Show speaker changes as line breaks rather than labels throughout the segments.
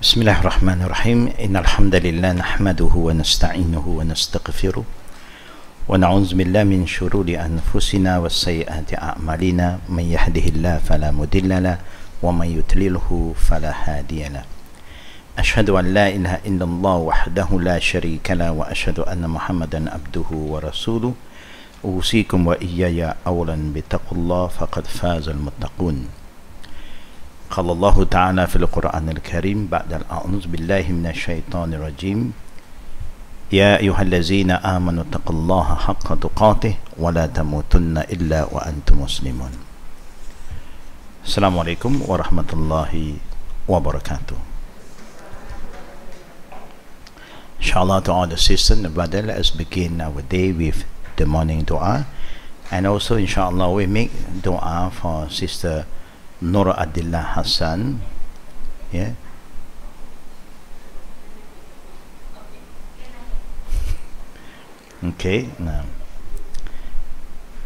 بسم الله الرحمن الرحيم إن الحمد لله نحمده ونستعينه ونستغفره ونعوذ بالله من شرور أنفسنا وسيئات أعمالنا من يهده الله فلا مضل له ومن يضلله فلا هادي له أشهد أن لا إله إلا الله وحده لا شريك له وأشهد أن محمدا عبده ورسوله أوصيكم وإياي أولا بتقوى الله فقد فاز المتقون قال الله تعالى في القرآن الكريم بعد الأعوذ بالله من الشيطان الرجيم يا أيها الذين آمنوا اتقوا الله حق تقاته ولا تموتن إلا وأنتم مسلمون. السلام عليكم ورحمة الله وبركاته. Inshallah, to all the sisters and brothers, let us begin our day with the morning dua, and also inshallah we make dua for Sister Nur Adillah Hussain, yeah. Okay, now.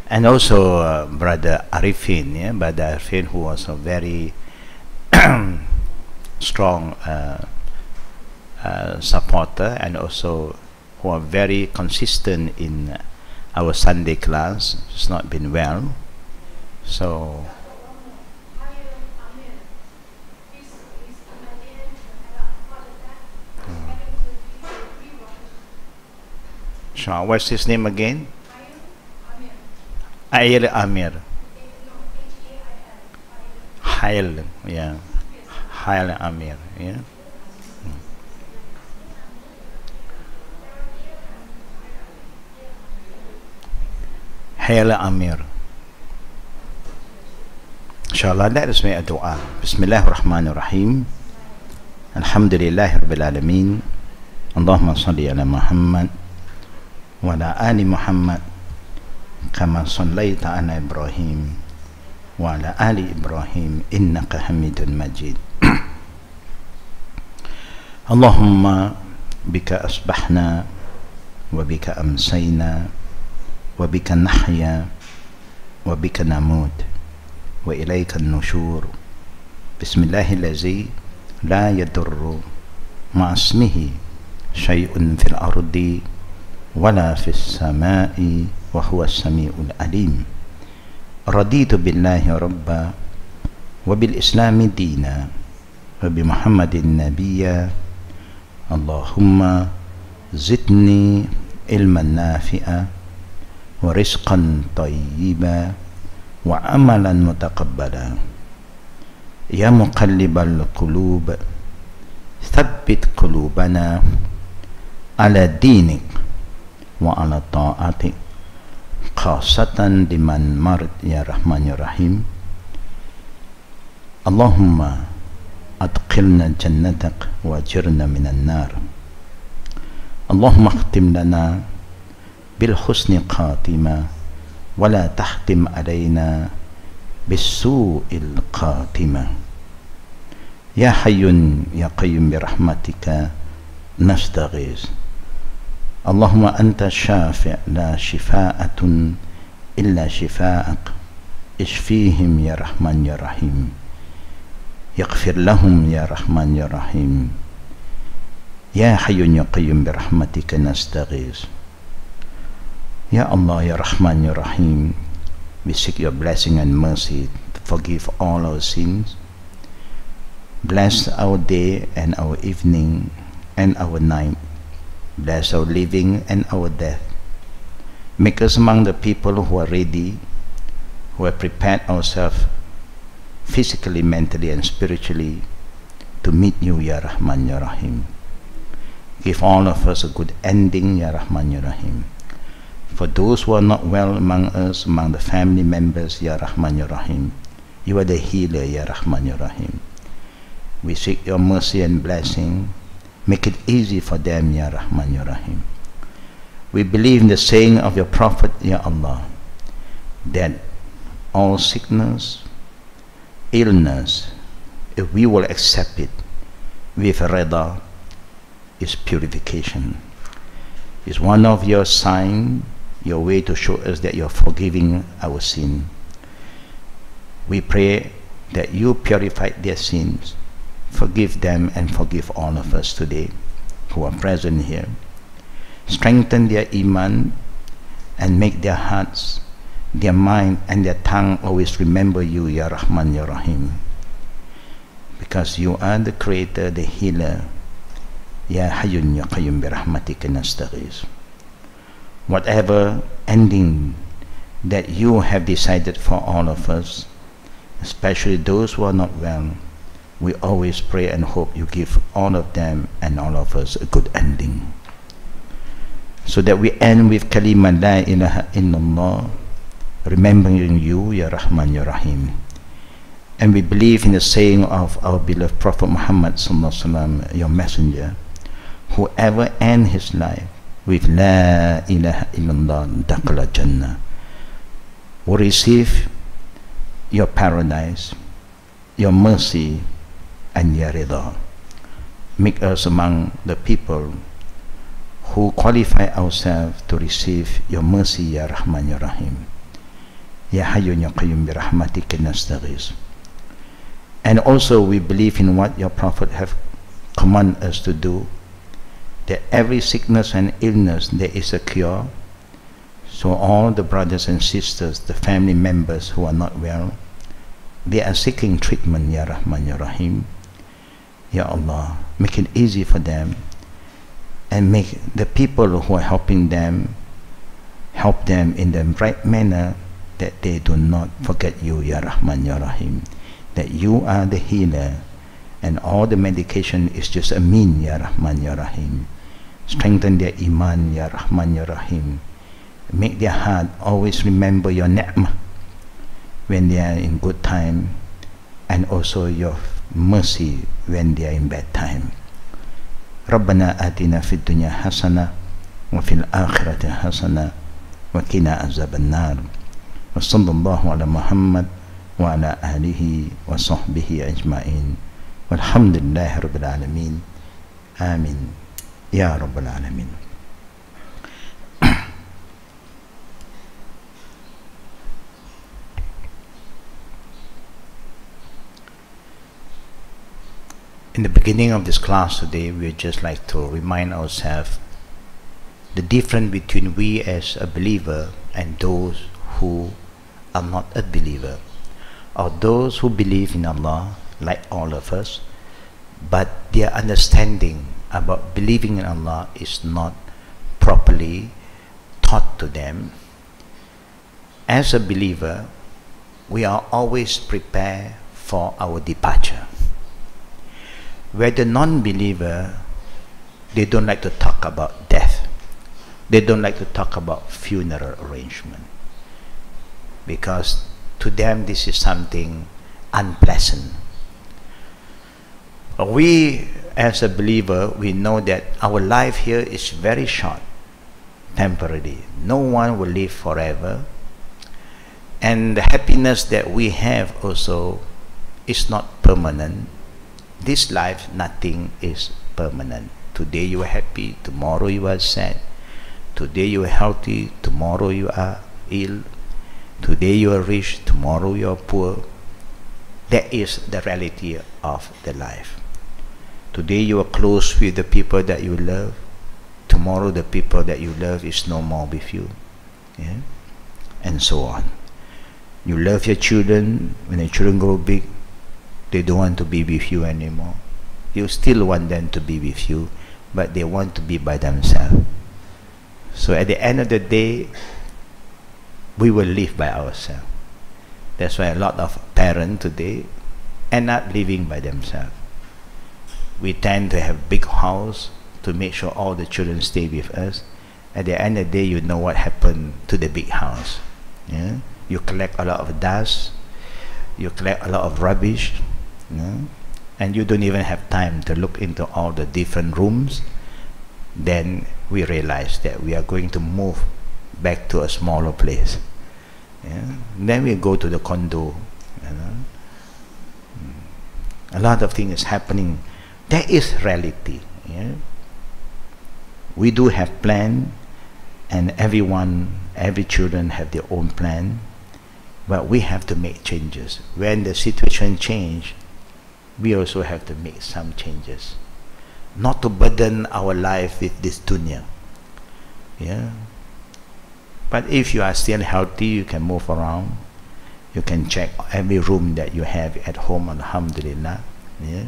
And also Brother Arifin, yeah, Brother Arifin, who was a very strong supporter, and also who are very consistent in our Sunday class. It's not been well, so. Sure. What's his name again? Ail Amir. Hail, yeah. Hail Amir, yeah. Hail Amir. Inshallah, let us make a dua. Bismillahirrahmanirrahim. Alhamdulillahi Rabbil Alameen. Allahumma salli ala Muhammad wa ala ali Muhammad kama sallaita ala Ibrahim wa ala ali Ibrahim innaka Hamidun Majid. Allahumma bika asbahna wa bika amsayna wa bika nahya wa bika namut wa ilayka an-nushur. Bismillahillazi la yadurru ma'asmihi syai'un fil ardi wala fis sama'i wa huwa as-sami'ul alim. Raditu billahi rabba wa bil islami dina wa bi Muhammadin nabiyya. Allahumma zidni ilman nafi'a wa rizqan tayyiba wa amalan mutaqabbala. Ya muqallibal qulub thabbit qulubana ala dinik wa ala ta'atik khasatan liman marid ya Rahman ya Rahim. Allahumma adkhilna jannatak wa ajirna minan nar. Allahumma akhtim lana bil husni khatima wa la tahtim alayna bis su'il khatima. Ya hayyun ya qayyum bi rahmatika nastaghis. Allahumma anta syafi' la shifa'atun illa shifa'ak ishfihim ya Rahman ya Rahim. Yaghfir lahum ya Rahman ya Rahim. Ya hayyun ya qayyum bi rahmatika nastaghis. Ya Allah ya Rahman ya Rahim, we seek your blessing and mercy to forgive all our sins. Bless our day and our evening and our night. Bless our living and our death. Make us among the people who are ready, who have prepared ourselves physically, mentally and spiritually to meet you, Ya Rahman Ya Rahim. Give all of us a good ending, Ya Rahman Ya Rahim. For those who are not well among us, among the family members, Ya Rahman Ya Rahim, you are the healer, Ya Rahman Ya Rahim. We seek your mercy and blessing. Make it easy for them, Ya Rahman Ya Rahim. We believe in the saying of your Prophet, Ya Allah, that all sickness, illness, if we will accept it with rida, is purification. Is one of your signs, your way to show us that you're forgiving our sin. We pray that you purify their sins Forgive them and forgive all of us today who are present here. Strengthen their iman and make their hearts, their mind and their tongue always remember you, Ya Rahman, Ya Rahim. Because you are the creator, the healer. Ya Hayyun Ya Qayyum bi rahmatika nastaghis. Whatever ending that you have decided for all of us, especially those who are not well, we always pray and hope you give all of them and all of us a good ending. So that we end with kalima la ilaha illallah, remembering you, Ya Rahman, Ya Rahim. And we believe in the saying of our beloved Prophet Muhammad sallallahu alaihi wasallam, your messenger, whoever end his life with la ilaha illallah dakhala jannah will receive your paradise, your mercy and your rida. Make us among the people who qualify ourselves to receive your mercy, Ya Rahman, Ya Rahim. Ya Hayyun Ya Qayyum bi rahmatika nastaghis. And also we believe in what your Prophet have commanded us to do, that every sickness and illness there is a cure. So all the brothers and sisters, the family members who are not well, they are seeking treatment, Ya Rahman, Ya Rahim. Ya Allah, make it easy for them, and make the people who are helping them, help them in the right manner, that they do not forget you, Ya Rahman, Ya Rahim. That you are the healer, and all the medication is just a mean, Ya Rahman, Ya Rahim. Strengthen their iman, Ya Rahman, Ya Rahim. Make their heart always remember your ni'mah when they are in good time, and also your mercy when they are in bad time. ربنا آتنا في الدنيا حسنة وفي الآخرة حسنة وقنا عذاب النار وصلى الله على محمد وعلى آله وصحبه أجمعين والحمد لله رب العالمين آمين يا رب العالمين. In the beginning of this class today, we would just like to remind ourselves the difference between we as a believer and those who are not a believer, or those who believe in Allah like all of us, but their understanding about believing in Allah is not properly taught to them. As a believer, we are always prepared for our departure. Where the non-believer, they don't like to talk about death. They don't like to talk about funeral arrangement, because to them this is something unpleasant. We as a believer, we know that our life here is very short, temporary. No one will live forever, and the happiness that we have also is not permanent. This life, nothing is permanent. Today you are happy, tomorrow you are sad. Today you are healthy, tomorrow you are ill. Today you are rich, tomorrow you are poor. That is the reality of the life. Today you are close with the people that you love. Tomorrow the people that you love is no more with you. Yeah? And so on. You love your children. When the children grow big, they don't want to be with you anymore. You still want them to be with you, but they want to be by themselves. So at the end of the day, we will live by ourselves. That's why a lot of parents today end up living by themselves. We tend to have big house to make sure all the children stay with us. At the end of the day, you know what happened to the big house. Yeah? You collect a lot of dust, you collect a lot of rubbish, and you don't even have time to look into all the different rooms. Then we realize that we are going to move back to a smaller place. Yeah? Then we go to the condo. A lot of things is happening. That is reality. Yeah? We do have plan, and every children have their own plan, but we have to make changes. When the situation change, we also have to make some changes, not to burden our life with this dunya. Yeah. But if you are still healthy, you can move around. You can check every room that you have at home, alhamdulillah. Yeah.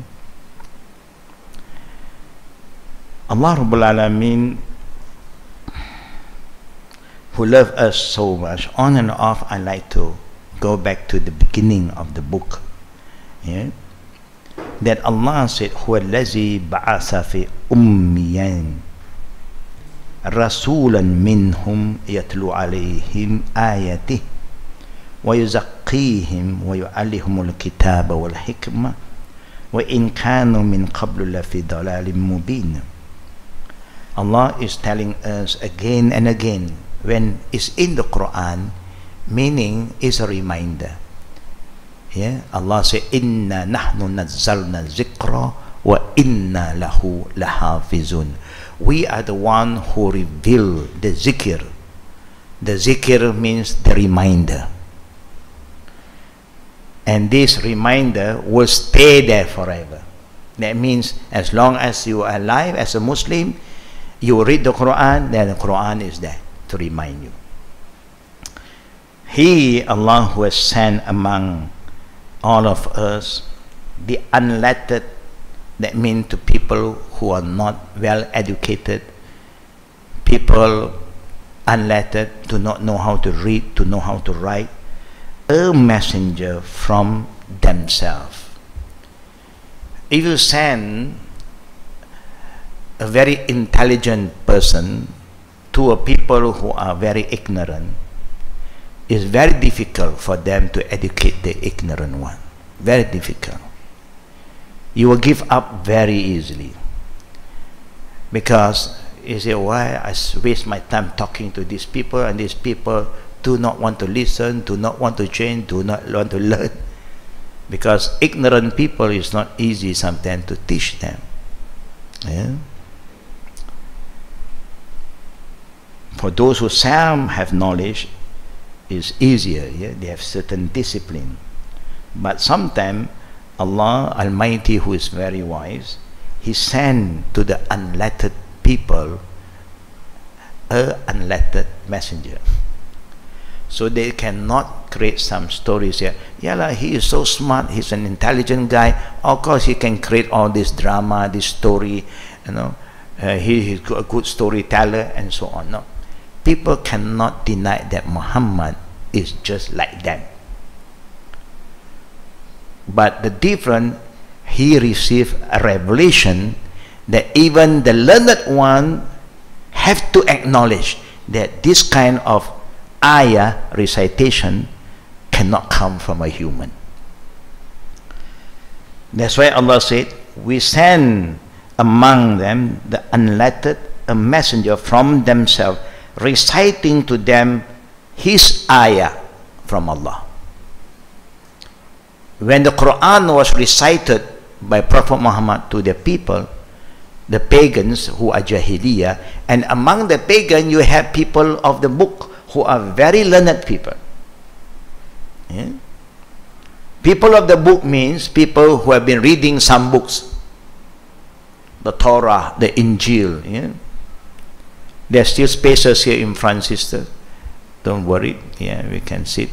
Allah Rabbul Alameen, who love us so much, on and off, I like to go back to the beginning of the book. Yeah. That Allah said, هو الذي بعث في أميين رسولا منهم يتلو عليهم آياته ويزكيهم ويعلمهم الكتاب والحكمة وإن كانوا من قبل لفي ضلال مبين. Allah is telling us again and again, when it's in the Quran, meaning is a reminder. Yeah, Allah said, "Inna nahnu nazzalna zikra wa inna lahu lahafizun." We are the one who reveal the zikr. The zikr means the reminder, and this reminder will stay there forever. That means as long as you are alive as a Muslim, you read the Quran, then the Quran is there to remind you. He, Allah, who has sent among all of us the unlettered, that means to people who are not well educated, people unlettered, do not know how to read, to know how to write, a messenger from themselves. If you send a very intelligent person to a people who are very ignorant, it's very difficult for them to educate the ignorant one. Very difficult. You will give up very easily, because you say, why I waste my time talking to these people, and these people do not want to listen, do not want to change, do not want to learn. Because ignorant people, is not easy sometimes to teach them. Yeah? For those who some have knowledge, is easier. Yeah? They have certain discipline. But sometimes Allah Almighty, who is very wise, He sent to the unlettered people a unlettered messenger. So they cannot create some stories here. Yeah, he is so smart, he's an intelligent guy, of course he can create all this drama, this story, you know, he is a good storyteller and so on. No, people cannot deny that Muhammad is just like them. But the difference, he received a revelation that even the learned one have to acknowledge that this kind of ayah recitation cannot come from a human. That's why Allah said, we send among them the unlettered a messenger from themselves, reciting to them his ayah from Allah. When the Quran was recited by Prophet Muhammad to the people, the pagans who are Jahiliyyah, and among the pagan you have people of the book who are very learned people. Yeah? People of the book means people who have been reading some books, the Torah, the Injil. Yeah? There are still spaces here in front, sister. Don't worry. Yeah, we can sit.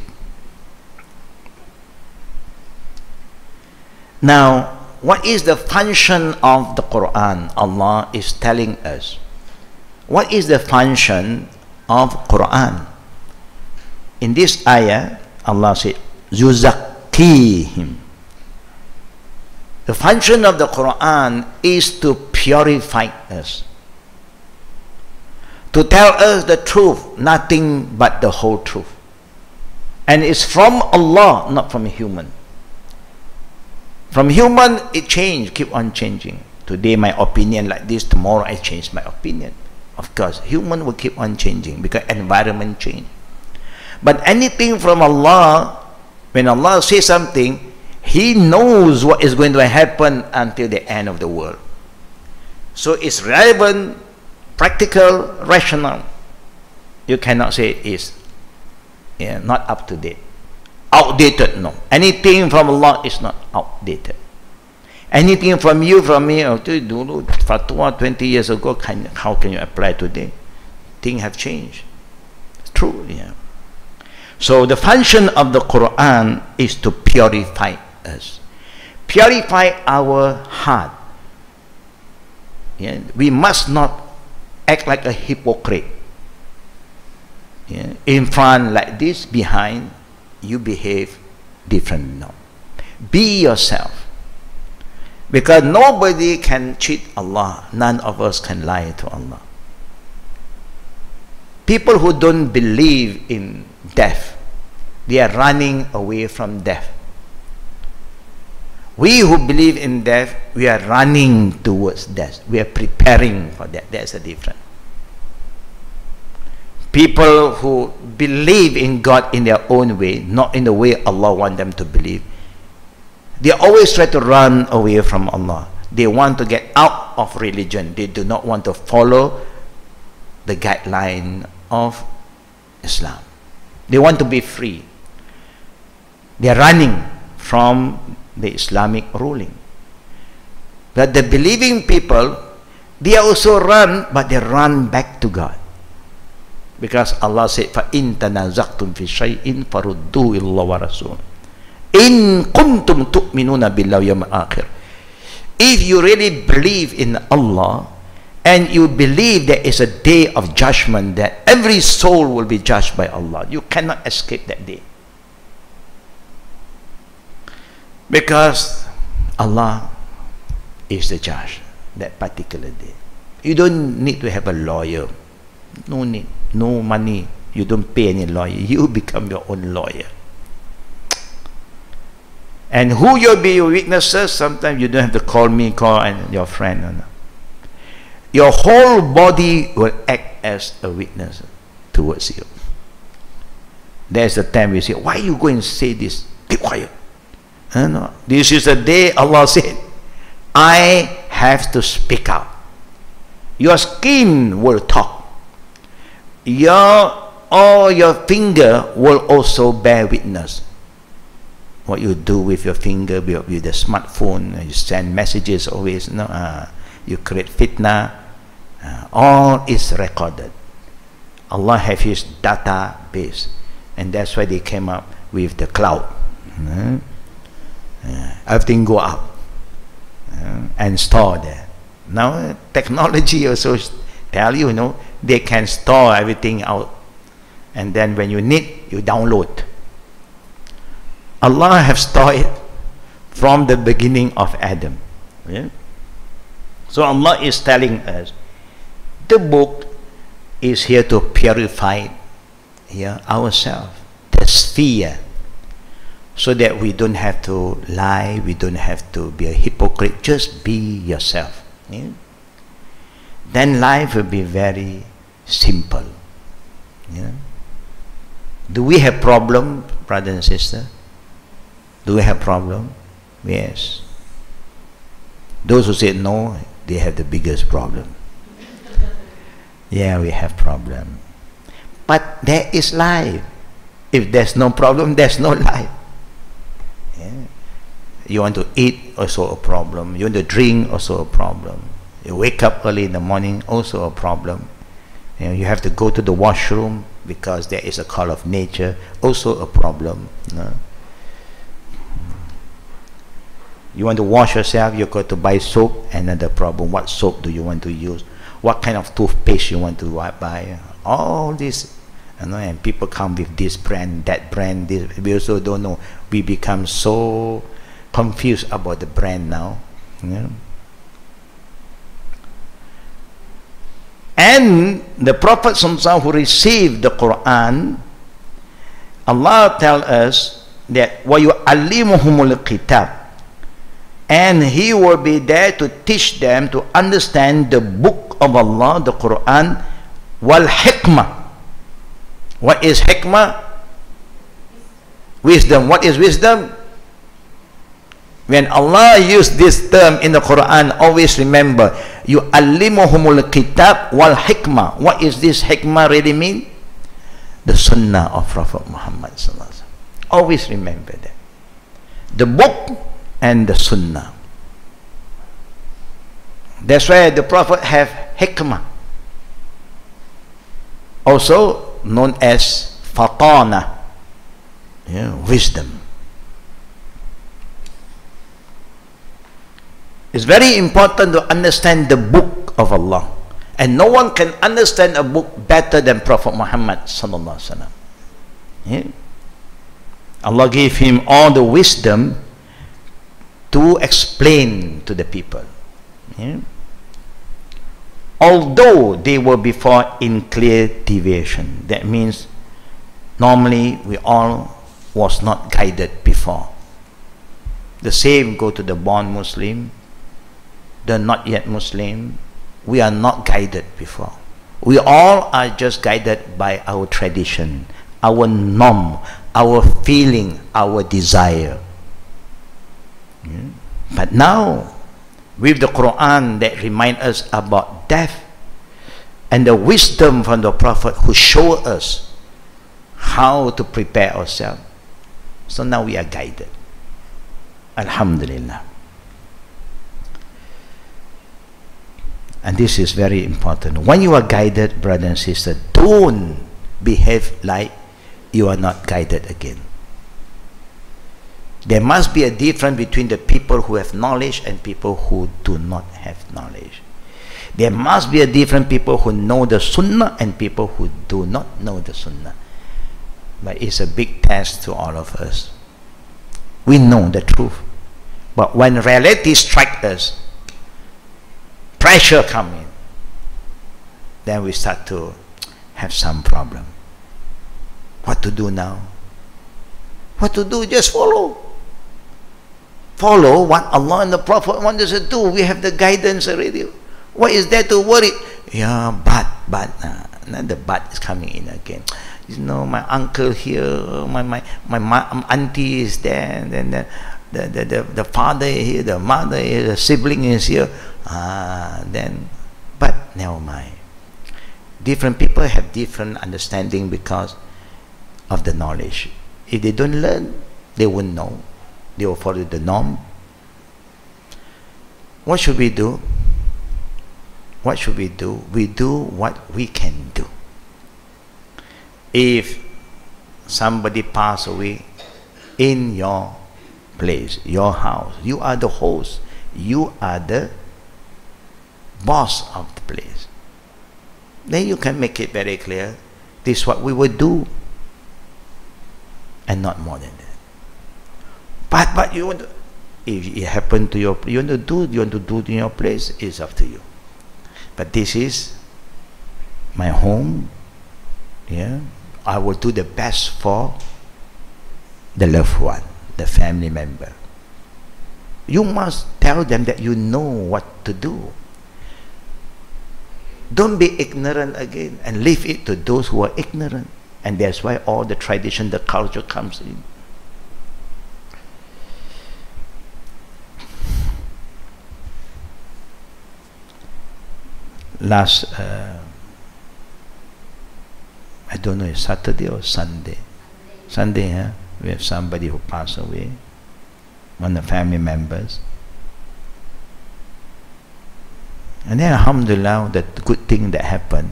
Now, what is the function of the Quran? Allah is telling us. What is the function of Quran? In this ayah, Allah said, Yuzakkihim. The function of the Quran is to purify us, to tell us the truth, nothing but the whole truth. And it's from Allah, not from a human. From human, it changes, keep on changing. Today my opinion like this, tomorrow I change my opinion. Of course, human will keep on changing because environment change. But anything from Allah, when Allah says something, He knows what is going to happen until the end of the world. So it's relevant, practical, rational. You cannot say it's not up to date. Outdated, no. Anything from Allah is not outdated. Anything from you, from me, dulu fatwa 20 years ago, how can you apply today? Things have changed. It's true, yeah. So the function of the Quran is to purify us, purify our heart. Yeah? We must not act like a hypocrite. Yeah? In front like this, behind you behave different. No, be yourself, because nobody can cheat Allah. None of us can lie to Allah. People who don't believe in death, they are running away from death. We who believe in death, we are running towards death. We are preparing for that. There's a difference. People who believe in God in their own way, not in the way Allah wants them to believe, they always try to run away from Allah. They want to get out of religion. They do not want to follow the guideline of Islam. They want to be free. They are running from the Islamic ruling. But the believing people, they also run, but they run back to God. Because Allah said, فَإِن تَنَازَعْتُمْ فِي شَيْءٍ فَرُدُّوهُ إِلَى اللَّهِ وَرَسُولِهِ إِن كُنتُمْ تُؤْمِنُونَ بِاللَّهِ وَالْيَوْمِ الْآخِرِ. If you really believe in Allah, and you believe there is a day of judgment, that every soul will be judged by Allah, you cannot escape that day. Because Allah is the judge that particular day. You don't need to have a lawyer. No need. No money. You don't pay any lawyer. You become your own lawyer. And who will be your witnesses? Sometimes you don't have to call me, call and your friend. No. Your whole body will act as a witness towards you. There's the time we say, why you go and say this? Keep quiet. No. This is the day Allah said, I have to speak out. Your skin will talk. Your finger will also bear witness. What you do with your finger, with the smartphone, you send messages always, you create fitna, all is recorded. Allah has His database, and that's why they came up with the cloud. Everything go up and store there. Now technology also tell you, they can store everything out, and then when you need, you download. Allah have stored it from the beginning of Adam. Yeah? So Allah is telling us, the book is here to purify ourselves, the sphere, so that we don't have to lie, we don't have to be a hypocrite. Just be yourself. Yeah? Then life will be very simple. Yeah? Do we have problem, brother and sister? Do we have problem? Yes. Those who say no, they have the biggest problem. Yeah, we have problem. But there is life. If there's no problem, there's no life. Yeah. You want to eat, also a problem. You want to drink, also a problem. You wake up early in the morning, also a problem. You have to go to the washroom because there is a call of nature, also a problem. You want to wash yourself, you got to buy soap, another problem. What soap do you want to use? What kind of toothpaste you want to buy? All this, and people come with this brand, that brand, this. We also don't know. We become so confused about the brand now. And the Prophet ﷺ who received the Quran, Allah tells us that وَيُعَلِّمُهُمُ الْكِتَابِ, and He will be there to teach them to understand the book of Allah, the Quran, wal hikmah. What is hikmah? Wisdom. What is wisdom? When Allah used this term in the Quran, always remember, yu'allimuhumul kitab wal hikmah. What is this hikmah really mean? The sunnah of Prophet Muhammad sallallahu alaihi wasallam. Always remember that. The book and the sunnah. That's why the Prophet have hikmah, also known as fatana, wisdom. It's very important to understand the book of Allah, and no one can understand a book better than Prophet Muhammad sallallahu alaihi wasallam. Allah gave him all the wisdom to explain to the people. Although they were before in clear deviation, that means normally we all was not guided before. The same go to the born Muslim, the not yet Muslim. We are not guided before. We all are just guided by our tradition, our norm, our feeling, our desire. But now, with the Quran that remind us about death, and the wisdom from the Prophet who show us how to prepare ourselves, so now we are guided. Alhamdulillah. And this is very important. When you are guided, brother and sister, don't behave like you are not guided again. There must be a difference between the people who have knowledge and people who do not have knowledge. There must be a different people who know the Sunnah and people who do not know the Sunnah. But it's a big test to all of us. We know the truth, but when reality strikes us, pressure comes in, then we start to have some problem. What to do now? What to do? Just follow. Follow what Allah and the Prophet want us to do. We have the guidance already. What is there to worry? Yeah, but now the but is coming in again. You know, my uncle here, my auntie is there, and then the father is here, the mother is, the sibling is here. Then, but never mind. Different people have different understanding because of the knowledge. If they don't learn, they won't know. They will follow the norm. What should we do? What should we do? We do what we can do. If somebody pass away in your place, your house, you are the host, you are the boss of the place, then you can make it very clear, this is what we would do, and not more than that. But you want to, if it happened to you want to do it in your place, it's up to you. But this is my home. I will do the best for the loved one, the family member. You must tell them that you know what to do. Don't be ignorant again and leave it to those who are ignorant. And that's why all the tradition, the culture comes in. Last I don't know, it's Saturday or Sunday. Sunday, we have somebody who passed away, one of the family members. And then alhamdulillah, the good thing that happened,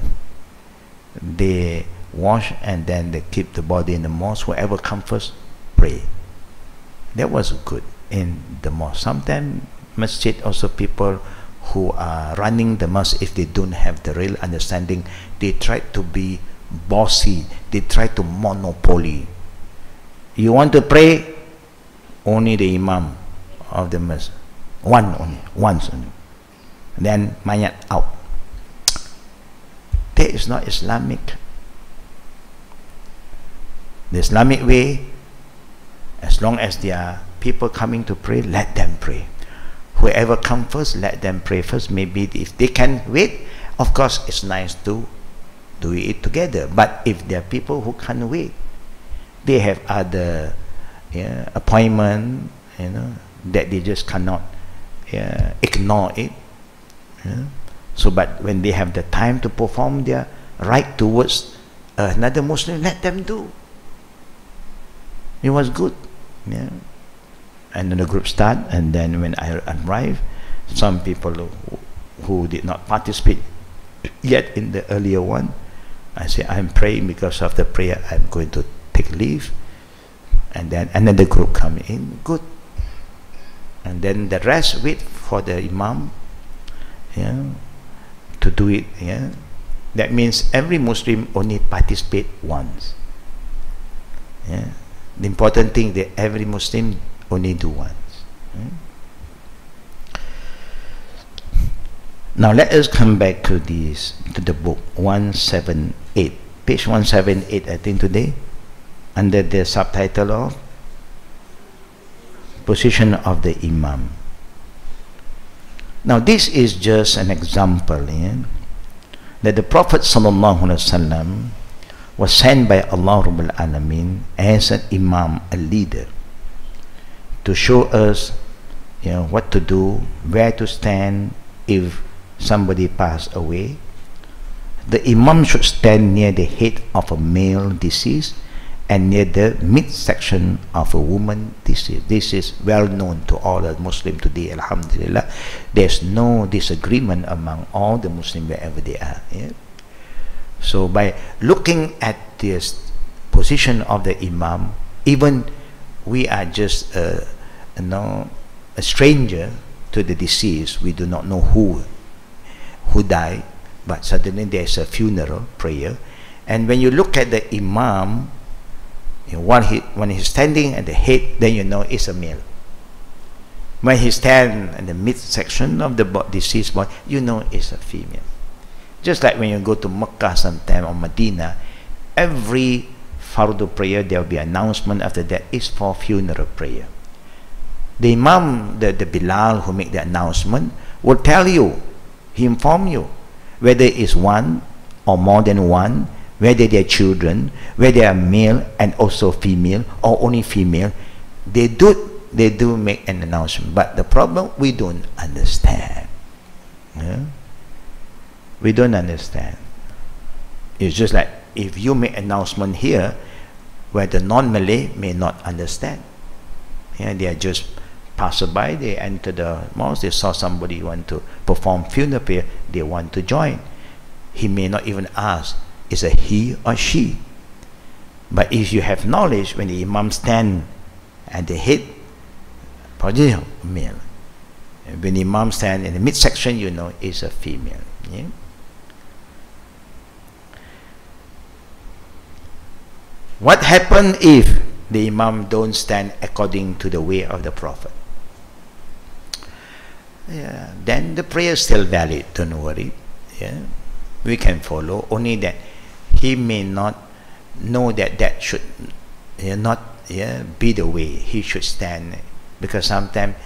they wash and then they keep the body in the mosque. Whoever comes first, pray. That was good in the mosque. Sometimes masjid also, people who are running the mosque, if they don't have the real understanding, they try to be bossy, they try to monopoly. You want to pray, only the imam of the mosque, once only, then mayat out. That is not Islamic. The Islamic way, as long as there are people coming to pray, let them pray. Whoever comes first, let them pray first. Maybe if they can wait, of course it's nice to do it together. But if there are people who can't wait, they have other appointment, that they just cannot ignore it. So, but when they have the time to perform their right towards another Muslim, let them do. It was good. And then the group start, and then when I arrive, some people who did not participate yet in the earlier one, I say, I'm praying because of the prayer, I'm going to take leave. And then another group come in, good. And then the rest wait for the Imam, yeah, to do it. Yeah, that means every Muslim only participate once. Yeah, the important thing that every Muslim only do once. Yeah? Now let us come back to this, to the book 178, page 178. I think today, under the subtitle of Position of the Imam. Now this is just an example, yeah, that the Prophet ﷺ was sent by Allah Rabbul Alameen as an Imam, a leader, to show us, you know, what to do, where to stand if somebody passed away. The Imam should stand near the head of a male deceased and near the midsection of a woman deceased. This is well known to all the Muslims today, alhamdulillah. There's no disagreement among all the Muslims wherever they are. Yeah? So by looking at this position of the Imam, even we are just a stranger to the deceased, we do not know who died, but suddenly there's a funeral prayer, and when you look at the Imam, you know, when he's standing at the head, then you know it's a male. When he stands in the midsection of the deceased body, you know it's a female. Just like when you go to Mecca sometime or Medina, every fardu prayer there will be announcement after that is for funeral prayer. The Imam, the Bilal who make the announcement, will tell you, he inform you whether it's one or more than one, whether they are children, whether they are male and also female or only female. They do make an announcement, but the problem, we don't understand. Yeah? We don't understand. It's just like if you make announcement here where the non-Malay may not understand. Yeah, they are just passerby, they enter the mosque, they saw somebody want to perform funeral prayer, they want to join. He may not even ask, is a he or she. But if you have knowledge, when the Imam stand at the head, probably male. When the Imam stand in the midsection, you know it's a female. Yeah? What happens if the Imam don't stand according to the way of the Prophet? Yeah, then the prayer is still valid, don't worry. Yeah? We can follow, only that he may not know that that should not be the way he should stand, because sometimes,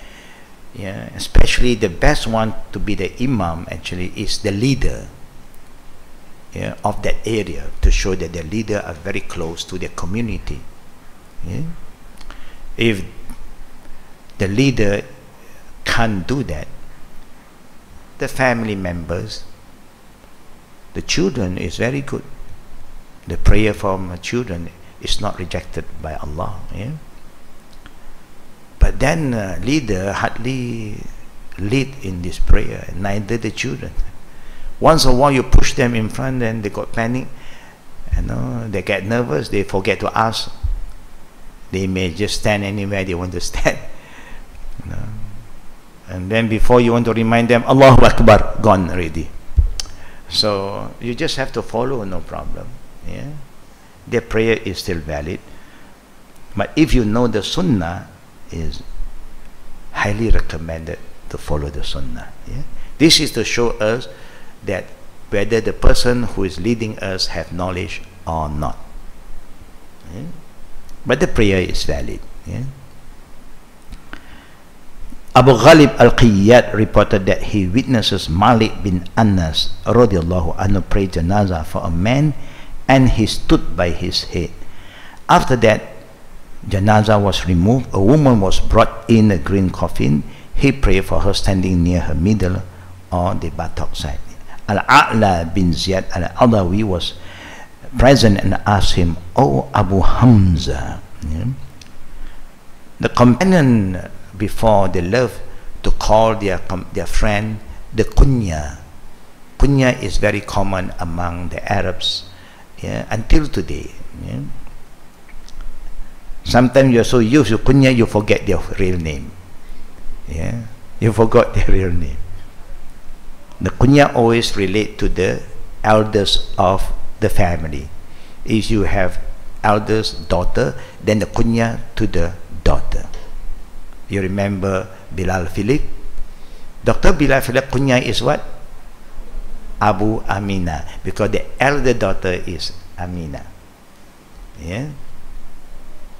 especially the best one to be the Imam actually is the leader of that area, to show that the leader are very close to the community. If the leader can't do that, the family members, the children is very good. The prayer from children is not rejected by Allah. But then leader hardly lead in this prayer, neither the children. Once in a while you push them in front, then they got panic, they get nervous, they forget to ask. They may just stand anywhere they want to stand. And then before you want to remind them, Allahu Akbar, gone already. So you just have to follow, no problem. Their prayer is still valid. But if you know the Sunnah, is highly recommended to follow the Sunnah. This is to show us that whether the person who is leading us have knowledge or not. But the prayer is valid. Abu Ghalib al-Qiyyad reported that he witnesses Malik bin Anas radiallahu anhu pray janazah for a man, and he stood by his head. After that, janazah was removed, a woman was brought in a green coffin. He prayed for her standing near her middle or the buttock side. Al-A'la bin Ziyad al-Adawi was present and asked him, "Oh Abu Hamza." The companion, before they love to call their friend the kunya. Kunya is very common among the Arabs, yeah, until today. Yeah. Sometimes you're so used to kunya, you forget their real name. Yeah, you forgot their real name. The kunya always relate to the elders of the family. If you have eldest daughter, then the kunya to the daughter. You remember Bilal Philip? Dr. Bilal Philip kunya is what? Abu Amina, because the elder daughter is Amina. Yeah.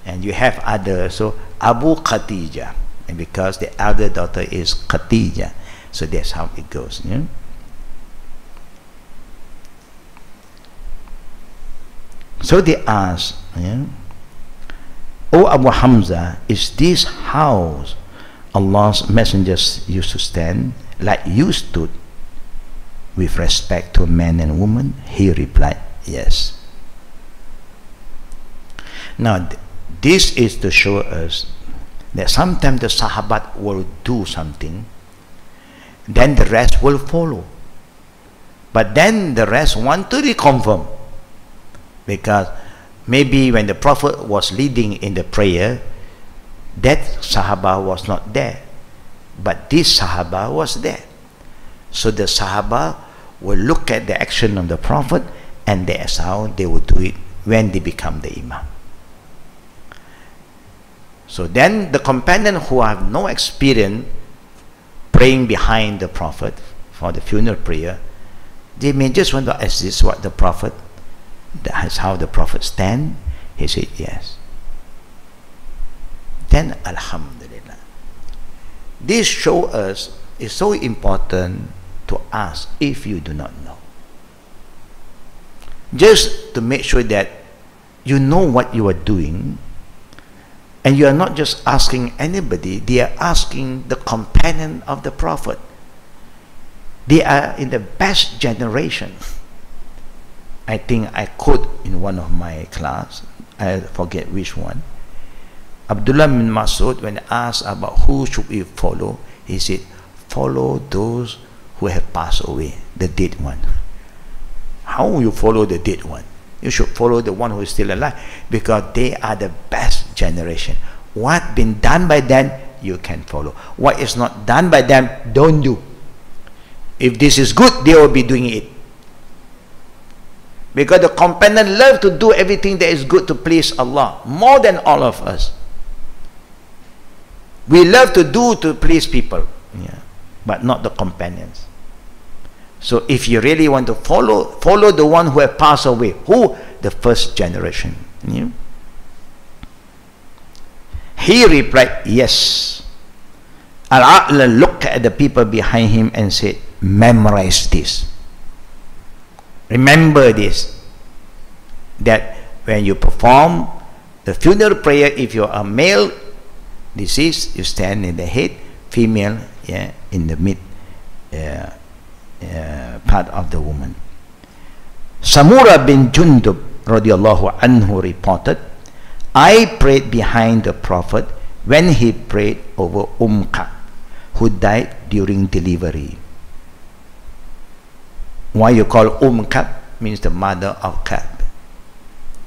And you have others, so Abu Khadija, and because the elder daughter is Khadija, so that's how it goes. Yeah? So they asked, yeah, O Abu Hamza, is this house Allah's messengers used to stand like you stood with respect to man and woman? He replied, yes. Now this is to show us that sometimes the Sahabat will do something, then the rest will follow, but then the rest want to reconfirm, because maybe when the Prophet was leading in the prayer, that Sahaba was not there, but this Sahaba was there. So the Sahaba will look at the action of the Prophet, and that's how they will do it when they become the Imam. So then the companion who have no experience praying behind the Prophet for the funeral prayer, they may just want to ask, this what the Prophet, that's how the Prophet stand? He said yes. Then Alhamdulillah. This show us it's so important to ask if you do not know, just to make sure that you know what you are doing, and you are not just asking anybody. They are asking the companion of the Prophet. They are in the best generation. I think I quote in one of my class, I forget which one, Abdullah bin Mas'ud, when asked about who should we follow, he said, follow those who have passed away, the dead one. How will you follow the dead one? You should follow the one who is still alive, because they are the best generation. What been done by them, you can follow. What is not done by them, don't do. If this is good, they will be doing it. Because the companion love to do everything that is good to please Allah more than all of us. We love to do to please people, yeah, but not the companions. So if you really want to follow the one who have passed away. Who? The first generation. Yeah. He replied, yes. Al-A'la looked at the people behind him and said, memorize this. Remember this, that when you perform the funeral prayer, if you are male deceased, you stand in the head, female, yeah, in the mid part of the woman. Samura bin Jundub radiallahu anhu reported, I prayed behind the Prophet when he prayed over Ka'b, who died during delivery. Why you call Ka'b? Means the mother of Ka'b.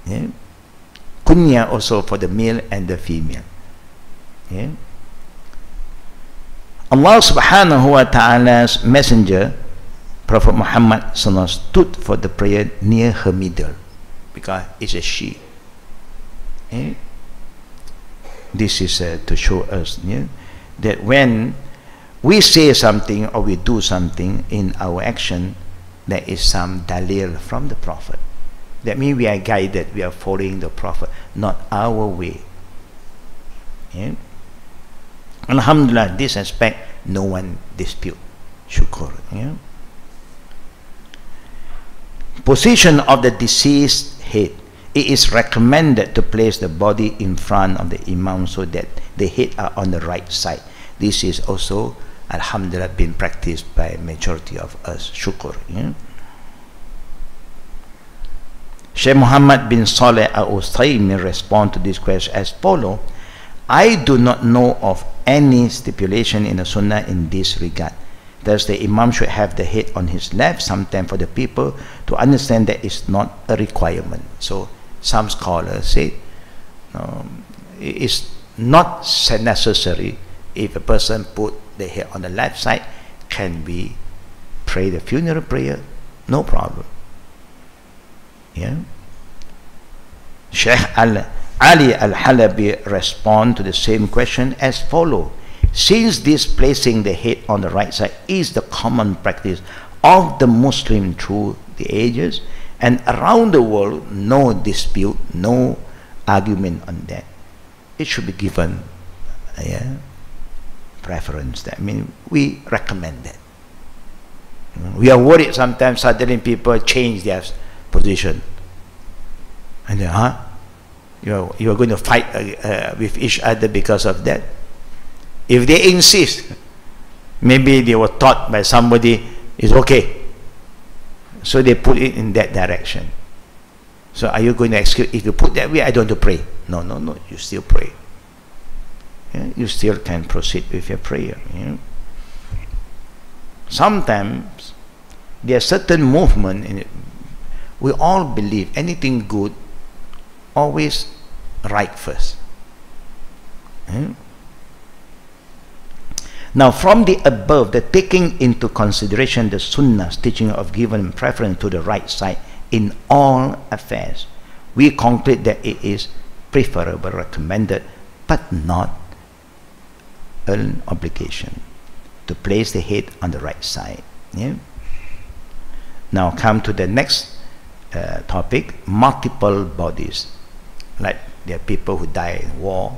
Yeah? Kunya also for the male and the female. Yeah? Allah subhanahu wa ta'ala's messenger, Prophet Muhammad stood for the prayer near her middle, because it's a she. Yeah? This is to show us, yeah, that when we say something or we do something in our action, there is some dalil from the Prophet. That means we are guided, we are following the Prophet, not our way. Yeah? Alhamdulillah, this aspect no one dispute. Shukr. Yeah? Position of the deceased head. It is recommended to place the body in front of the Imam so that the head are on the right side. This is also, alhamdulillah, been practiced by majority of us. Shukr. Yeah? Sheikh Muhammad bin Saleh al-Utsaimin respond to this question as follows: I do not know of any stipulation in the Sunnah in this regard. Thus, the Imam should have the head on his left, sometimes for the people to understand that it's not a requirement. So, some scholars say it's not necessary if a person put the head on the left side, can be pray the funeral prayer, no problem. Yeah. Sheikh Ali Al-Halabi respond to the same question as follows. Since this placing the head on the right side is the common practice of the Muslim through the ages and around the world, no dispute, no argument on that, it should be given preference. That means we recommend that. We are worried sometimes suddenly people change their position and then, you are going to fight with each other because of that. If they insist, maybe they were taught by somebody it's okay, so they put it in that direction. So are you going to excuse, if you put that way, I don't want to pray? No, you still pray. You still can proceed with your prayer. Sometimes there are certain movement in it. We all believe anything good always right first. Now, from the above, the taking into consideration the Sunnah's teaching of giving preference to the right side in all affairs, we conclude that it is preferable, recommended, but not an obligation to place the head on the right side. Now, come to the next topic: multiple bodies. Like there are people who die in war,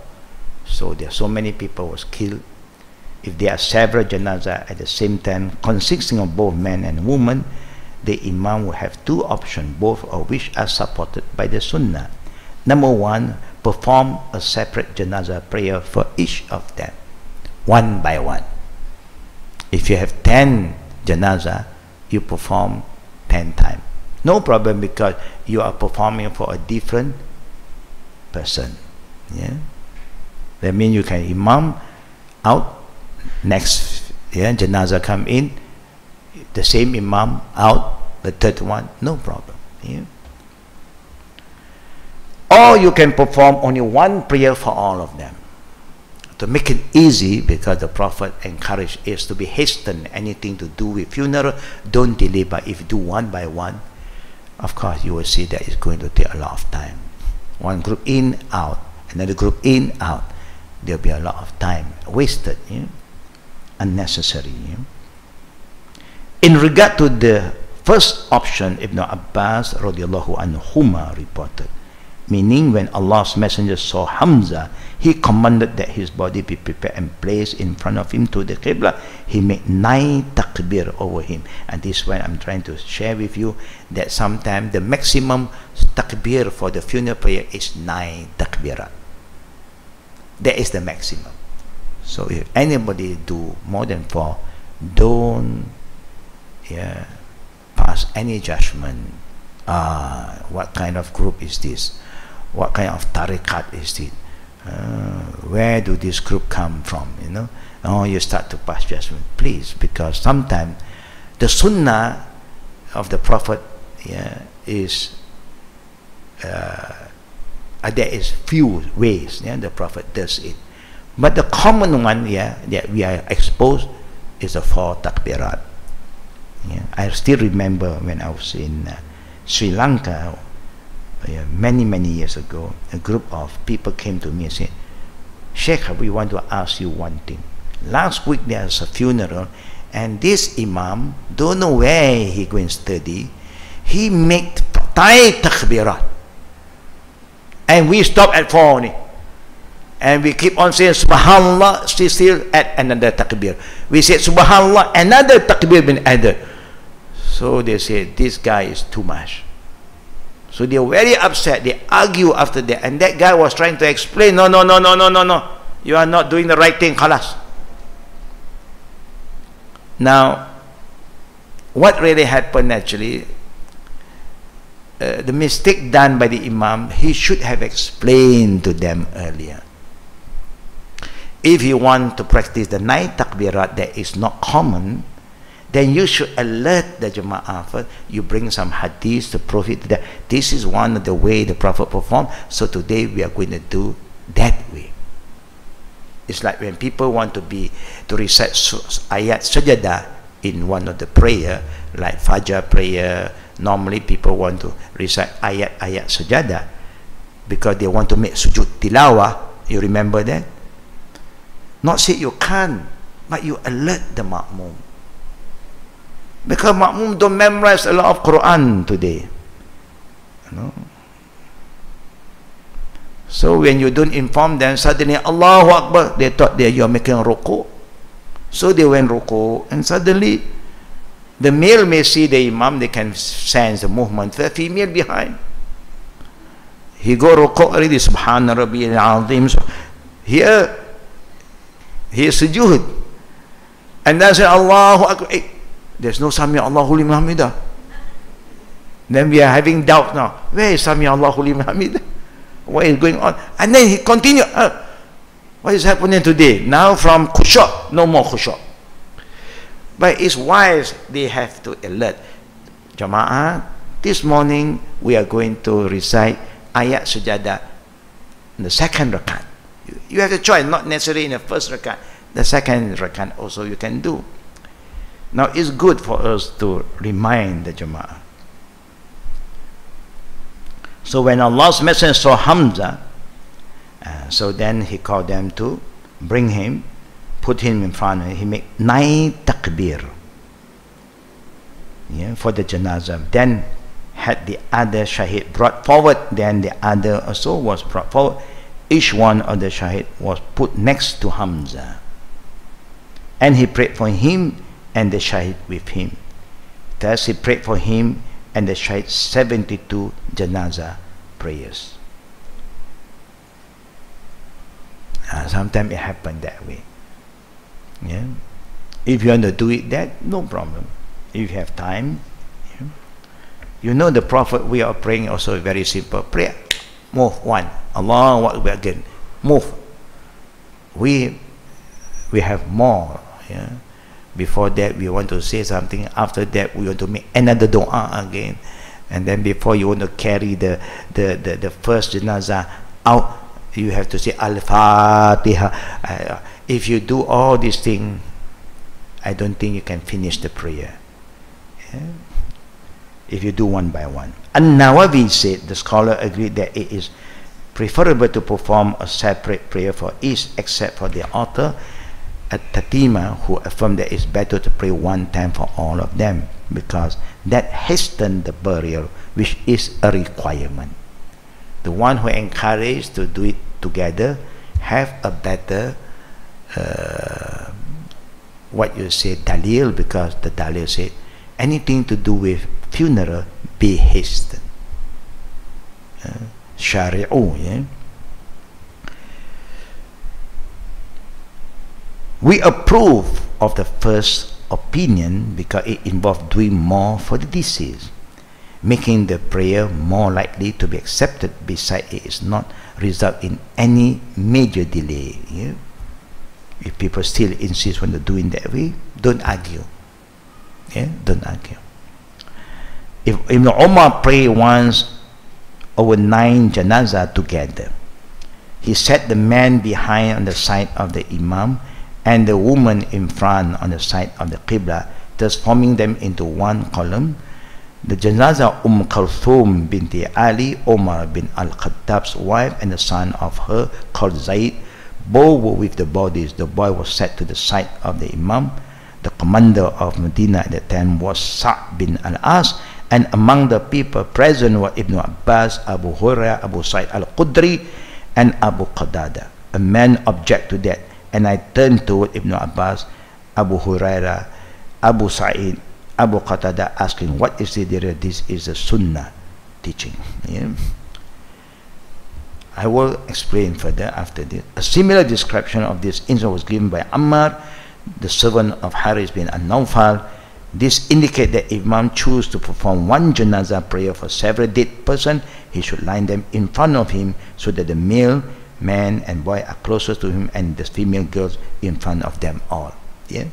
so there are so many people was killed. If there are several janazah at the same time consisting of both men and women, the Imam will have two options, both of which are supported by the Sunnah. Number one, perform a separate janazah prayer for each of them, one by one. If you have 10 janazah, you perform 10 times. No problem, because you are performing for a different person. That means you can Imam out, next janazah come in, the same Imam out, the third one, no problem. Or you can perform only one prayer for all of them. To make it easy, because the Prophet encouraged us to be hastened, anything to do with funeral, don't delay, but if you do one by one, of course you will see that it's going to take a lot of time. One group in, out, another group in, out. There will be a lot of time wasted, unnecessary. In regard to the first option, Ibn Abbas radiallahu anhuma reported, meaning when Allah's Messenger saw Hamza, he commanded that his body be prepared and placed in front of him to the Qibla. He made 9 takbir over him. And this is what I'm trying to share with you, that sometimes the maximum takbir for the funeral prayer is 9 takbirat. That is the maximum. So if anybody do more than 4, don't pass any judgment. What kind of group is this? What kind of tariqat is it? Where do this group come from? You start to pass judgment, please, because sometimes the Sunnah of the Prophet is there is few ways the Prophet does it, but the common one that we are exposed is the 4 takbirat. I still remember when I was in Sri Lanka many years ago, a group of people came to me and said, Sheikh, we want to ask you one thing. Last week there's a funeral, and this Imam, don't know where he go and study, he made 5 takbirat, and we stop at 4 only, and we keep on saying Subhanallah, still at another takbir. We said Subhanallah, another takbir been added. So they said this guy is too much. So they were very upset. They argue after that, and that guy was trying to explain, no, you are not doing the right thing, khalas. Now, what really happened actually, the mistake done by the Imam, he should have explained to them earlier. If you want to practice the 9 takbirat that is not common, then you should alert the Jama'ah first. You bring some hadith to prove it that this is one of the way the Prophet performed, so today we are going to do that way. It's like when people want to recite ayat sajadah in one of the prayer, like Fajr prayer. Normally people want to recite ayat sajadah because they want to make sujud tilawah. You remember that? Not say you can't, but you alert the makmum. Because makmum don't memorize a lot of Quran today. You know? So when you don't inform them, suddenly Allahu Akbar, they thought that you are making ruku. So they went ruku, and suddenly the male may see the imam, they can sense the movement. The female behind, he go ruku already, Subhana Rabbiyal Azim. Here he is sujood, and then say Allahu Akbar. There's no Sami Allahu liman hamidah. Then we are having doubt now. Where is Sami Allahu liman hamidah? What is going on? And then he continued. What is happening today? Now from khusyuk, no more khusyuk. But it's wise, they have to alert. Jama'ah, this morning we are going to recite ayat sujadah in the second rakat. You have a choice, not necessarily in the first rakat. The second rakat also you can do. Now it's good for us to remind the Jama'ah. So when Allah's Messenger saw Hamza, so then he called them to bring him, put him in front of him. He made 9 takbir, yeah, for the janazah. Then had the other shahid brought forward, then the other also was brought forward. Each one of the shahid was put next to Hamza, and he prayed for him and the shahid with him. Thus he prayed for him and the shahid 72 janazah prayers. Sometimes it happens that way. Yeah. If you want to do it that, no problem. If you have time, yeah. You know the Prophet we are praying also a very simple prayer. Move one. Allahu Akbar again. Move. We have more. Yeah. Before that we want to say something. After that we want to make another dua again. And then before you want to carry the first janazah out, you have to say Al-Fatiha. If you do all these things, I don't think you can finish the prayer. Yeah? If you do one by one. An-Nawawi said, the scholar agreed that it is preferable to perform a separate prayer for each, except for the author At-Tatima, who affirmed that it's better to pray one time for all of them, because that hastens the burial, which is a requirement. The one who encouraged to do it together have a better what you say dalil, because the dalil said anything to do with funeral be hastened. Shari'u, yeah? We approve of the first opinion because it involves doing more for the deceased, making the prayer more likely to be accepted. Besides, it is not result in any major delay. Yeah? If people still insist on doing that way, don't argue. Yeah? Don't argue. If Ibn Umar prayed once over 9 janazah together, he set the man behind on the side of the imam and the woman in front on the side of the Qibla, thus forming them into one column. The janazah Kulthum binti Ali, Omar bin Al-Khattab's wife, and the son of her called Zaid, both were with the bodies. The boy was set to the side of the imam. The commander of Medina at that time was Sa'd bin Al-As, and among the people present were Ibn Abbas, Abu Hurairah, Abu Sa'id al-Qudri, and Abu Qadada. A man object to that, and I turned toward Ibn Abbas, Abu Hurairah, Abu Sa'id, Abu Qatada, asking, what is it there? This is a sunnah teaching. Yeah? I will explain further after this. A similar description of this incident was given by Ammar, the servant of Haris bin An-Nawfal. This indicates that if Imam chooses to perform one janazah prayer for several dead persons, he should line them in front of him so that the male man and boy are closer to him and the female girls in front of them all. Yeah?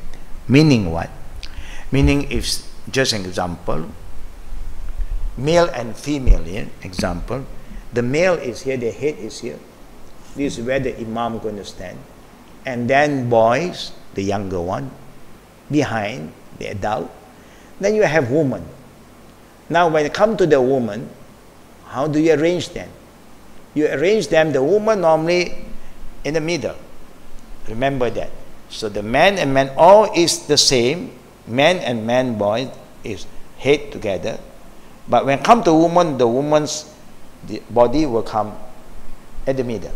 Meaning what? Meaning, if, just an example, male and female, yeah, example, the male is here, the head is here. This is where the imam going to stand. And then boys, the younger one, behind the adult. Then you have woman. Now when it comes to the woman, how do you arrange them? You arrange them, the woman normally in the middle. Remember that. So the man and man, all is the same. Man and man, boy is head together. But when it comes to woman, the woman's body will come at the middle,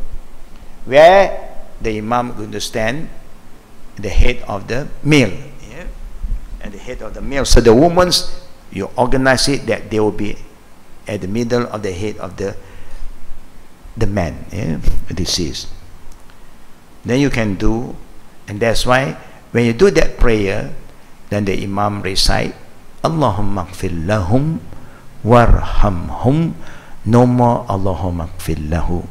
where the imam going to stand the head of the male, yeah? And the head of the male. So the woman's, you organize it that they will be at the middle of the head of the man, yeah? The deceased. Then you can do, and that's why when you do that prayer, then the imam recite, Allahumma gfir lahum warhamhum, no more Allahumma gfir lahu.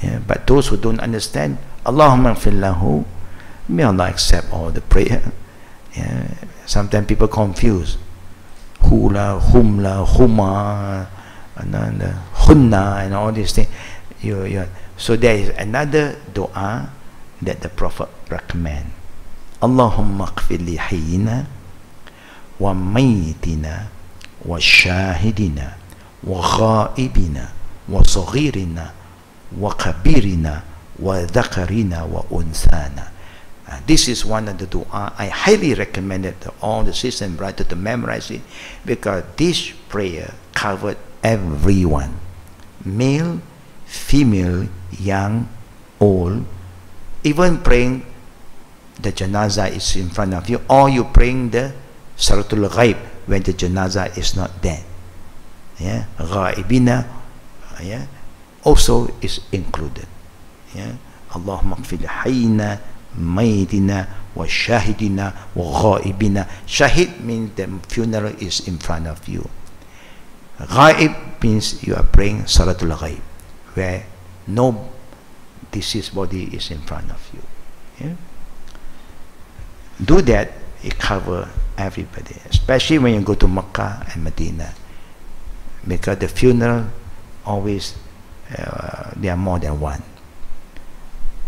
Yeah, but those who don't understand, Allahumma gfir lahu, may Allah accept all the prayer. Yeah. Sometimes people confuse hula, humla, huma, and hunna, and all these things. So there is another dua that the Prophet recommend. Allahumma gfir li hayyina wa mayyitina wa shahidina wa ghaibina wa saghirina wa kabirina wa dhakarina wa unsana. This is one of the dua. I highly recommend it to all the sisters and brothers to memorize it, because this prayer covered everyone, male, female, young, old. Even praying the janazah is in front of you, or you praying the Salatul Ghaib when the janazah is not there. Yeah, Ghaibina, yeah, also is included. Yeah, Allahumma gfir hayyina mayyitina wa shahidina wa ghaibina. Shahid means the funeral is in front of you. Ghaib means you are praying Salatul Ghaib, where no deceased body is in front of you. Yeah? Do that, it covers everybody, especially when you go to Makkah and Medina, because the funeral always there are more than one.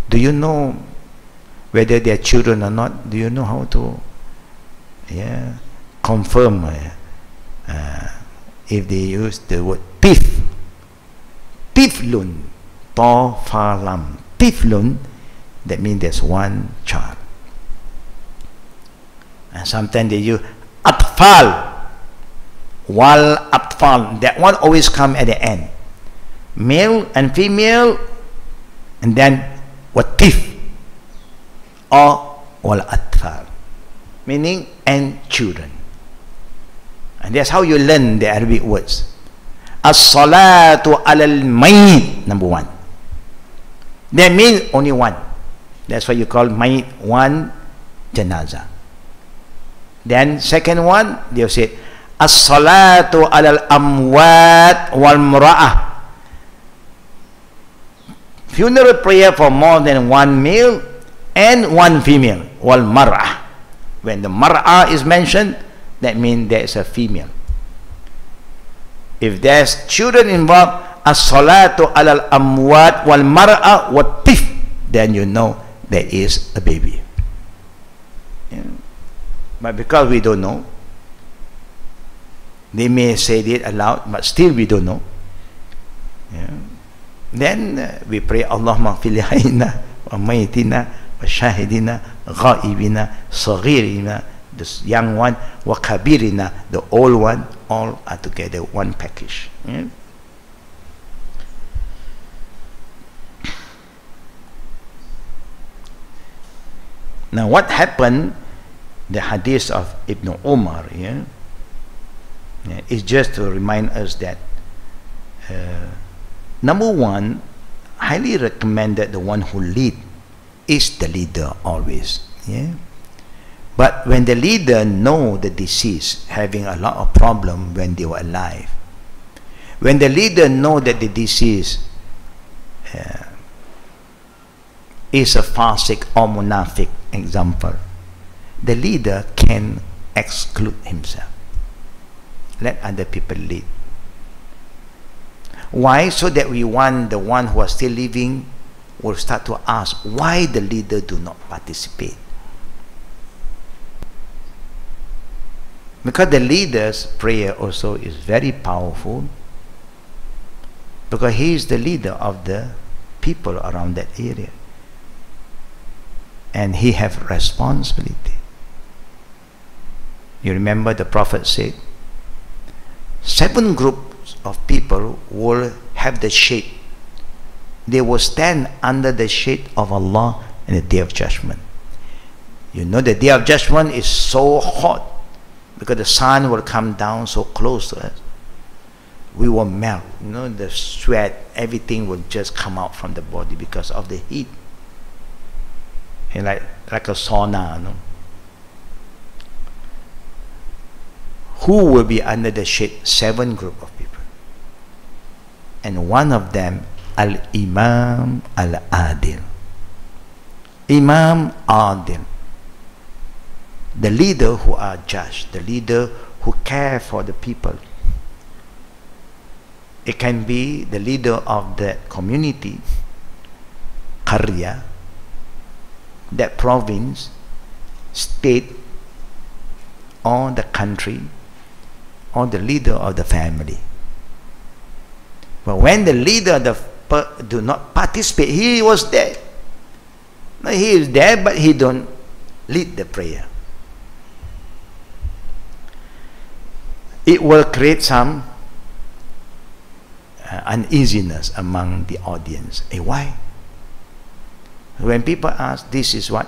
Do you know whether they are children or not? Do you know how to confirm if they use the word tif? Tiflun, to falam. Tiflun, that means there's one child. And sometimes they use atfal, wal atfal. That one always come at the end. Male and female, and then watif, or wal atfal, meaning and children. And that's how you learn the Arabic words. As-salatu alal mayyit, number one. That means only one. That's why you call mayyit one janazah. Then second one, they'll say as-salatu alal amwat wal mura'ah. Funeral prayer for more than one male and one female, wal mar'ah. When the mar'ah is mentioned, that means there is a female. If there's children involved, as-salatu alal amwat wal mar'a wa tif, then you know there is a baby. Yeah. But because we don't know, they may say it aloud, but still we don't know. Yeah. Then we pray, Allahumma gfir li hayyina wa mayyitina wa shahidina ghaibina saghirina, the young one, wa kabirina, the old one, all are together, one package. Yeah? Now what happened, the hadith of Ibn Umar, is just to remind us that number one, highly recommended the one who lead is the leader always. Yeah. But when the leader know the deceased having a lot of problem when they were alive, when the leader know that the deceased is a fasik or munafiq, example, the leader can exclude himself. Let other people lead. Why? So that we want the one who are still living will start to ask why the leader do not participate. Because the leader's prayer also is very powerful, because he is the leader of the people around that area, and he have responsibility. You remember the Prophet said 7 groups of people will have the shade. They will stand under the shade of Allah in the Day of Judgment. You know, the Day of Judgment is so hot because the sun will come down so close to us. We will melt. You know, the sweat, everything will just come out from the body because of the heat. And like a sauna, you know. Who will be under the shade? 7 group of people. And one of them, Al-Imam Al-Adil. Imam Adil. The leader who are judged, the leader who care for the people. It can be the leader of that community, Qarya, that province, state, or the country, or the leader of the family. But when the leader do not participate, he was there. He is there, but he don't lead the prayer. It will create some uneasiness among the audience. Why? When people ask, this is what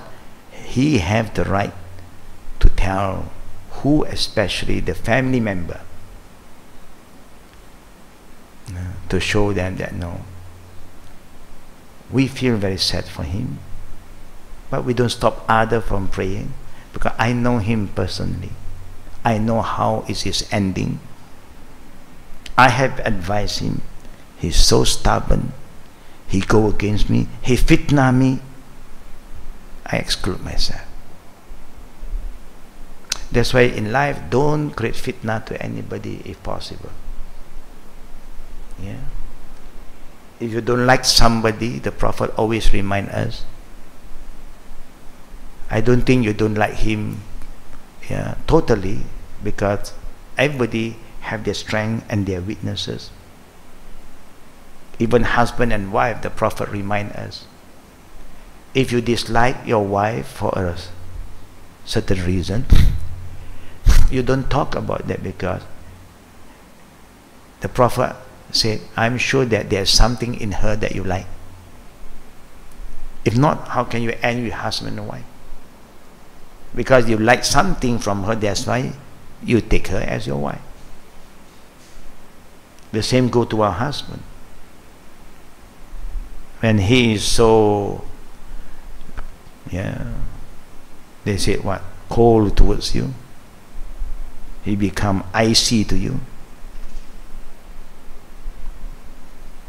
he have the right to tell who, especially the family member, to show them that no, we feel very sad for him, but we don't stop others from praying, because I know him personally. I know how is his ending. I have advised him. He's so stubborn. He go against me. He fitna me. I exclude myself. That's why in life, don't create fitna to anybody if possible. Yeah. If you don't like somebody, the Prophet always remind us, I don't think you don't like him, yeah, totally, because everybody have their strength and their weaknesses. Even husband and wife, the Prophet remind us, if you dislike your wife for a certain reason, you don't talk about that, because the Prophet said, I'm sure that there's something in her that you like. If not, how can you end with husband and wife? Because you like something from her, that's why you take her as your wife. The same go to our husband. When he is so, yeah, they say what? Cold towards you. He become icy to you.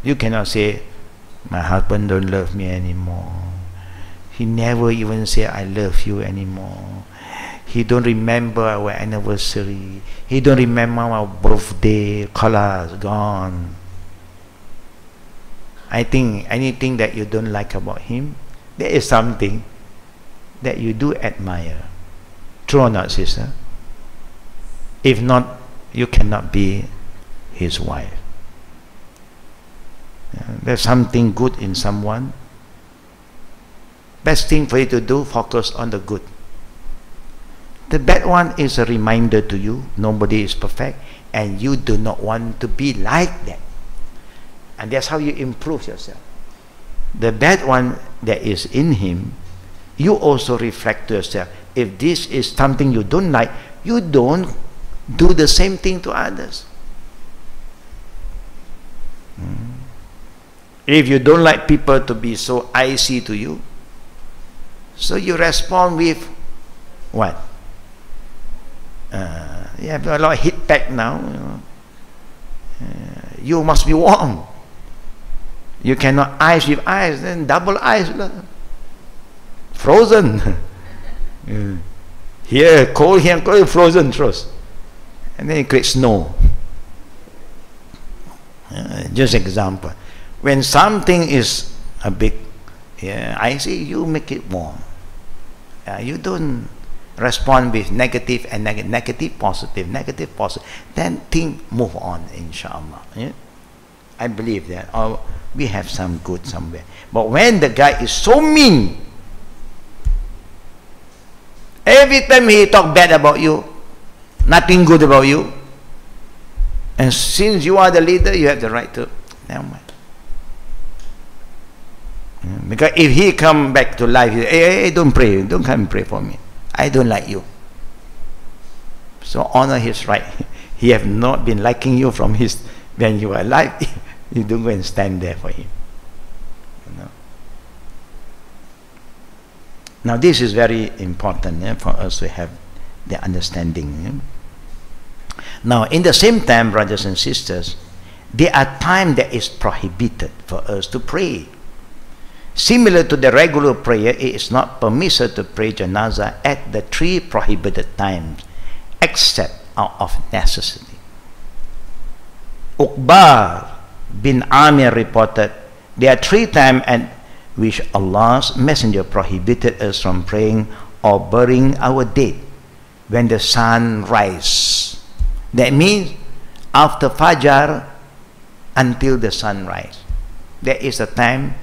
You cannot say, my husband don't love me anymore. He never even say, I love you anymore. He don't remember our anniversary. He don't remember our birthday. Colors gone. I think anything that you don't like about him, there is something that you do admire. True or not, sister? If not, you cannot be his wife. There's something good in someone. Best thing for you to do, focus on the good. The bad one is a reminder to you, nobody is perfect, and you do not want to be like that. And that's how you improve yourself. The bad one that is in him, you also reflect to yourself. If this is something you don't like, you don't do the same thing to others. If you don't like people to be so icy to you, so you respond with what? You have a lot of heat back now. You know. You must be warm. You cannot ice with ice, then double ice. Frozen. Here cold, here cold, frozen throws. And then it creates snow. Just example. When something is a big icy, you make it warm. You don't respond with negative and negative, positive, negative, positive. Then things move on, inshallah. Yeah? I believe that. Or we have some good somewhere. But when the guy is so mean, every time he talk bad about you, nothing good about you, and since you are the leader, you have the right to, never mind. Because if he come back to life, he say, hey, don't pray, don't come and pray for me. I don't like you. So honor his right. He have not been liking you from his when you were alive. You don't go and stand there for him. You know? Now this is very important for us to have the understanding. Now in the same time, brothers and sisters, there are times that is prohibited for us to pray. Similar to the regular prayer, it is not permissible to pray janazah at the 3 prohibited times, except out of necessity. Uqba bin Amir reported, there are 3 times at which Allah's Messenger prohibited us from praying or burying our dead when the sun rises. That means after Fajr until the sunrise. There is a time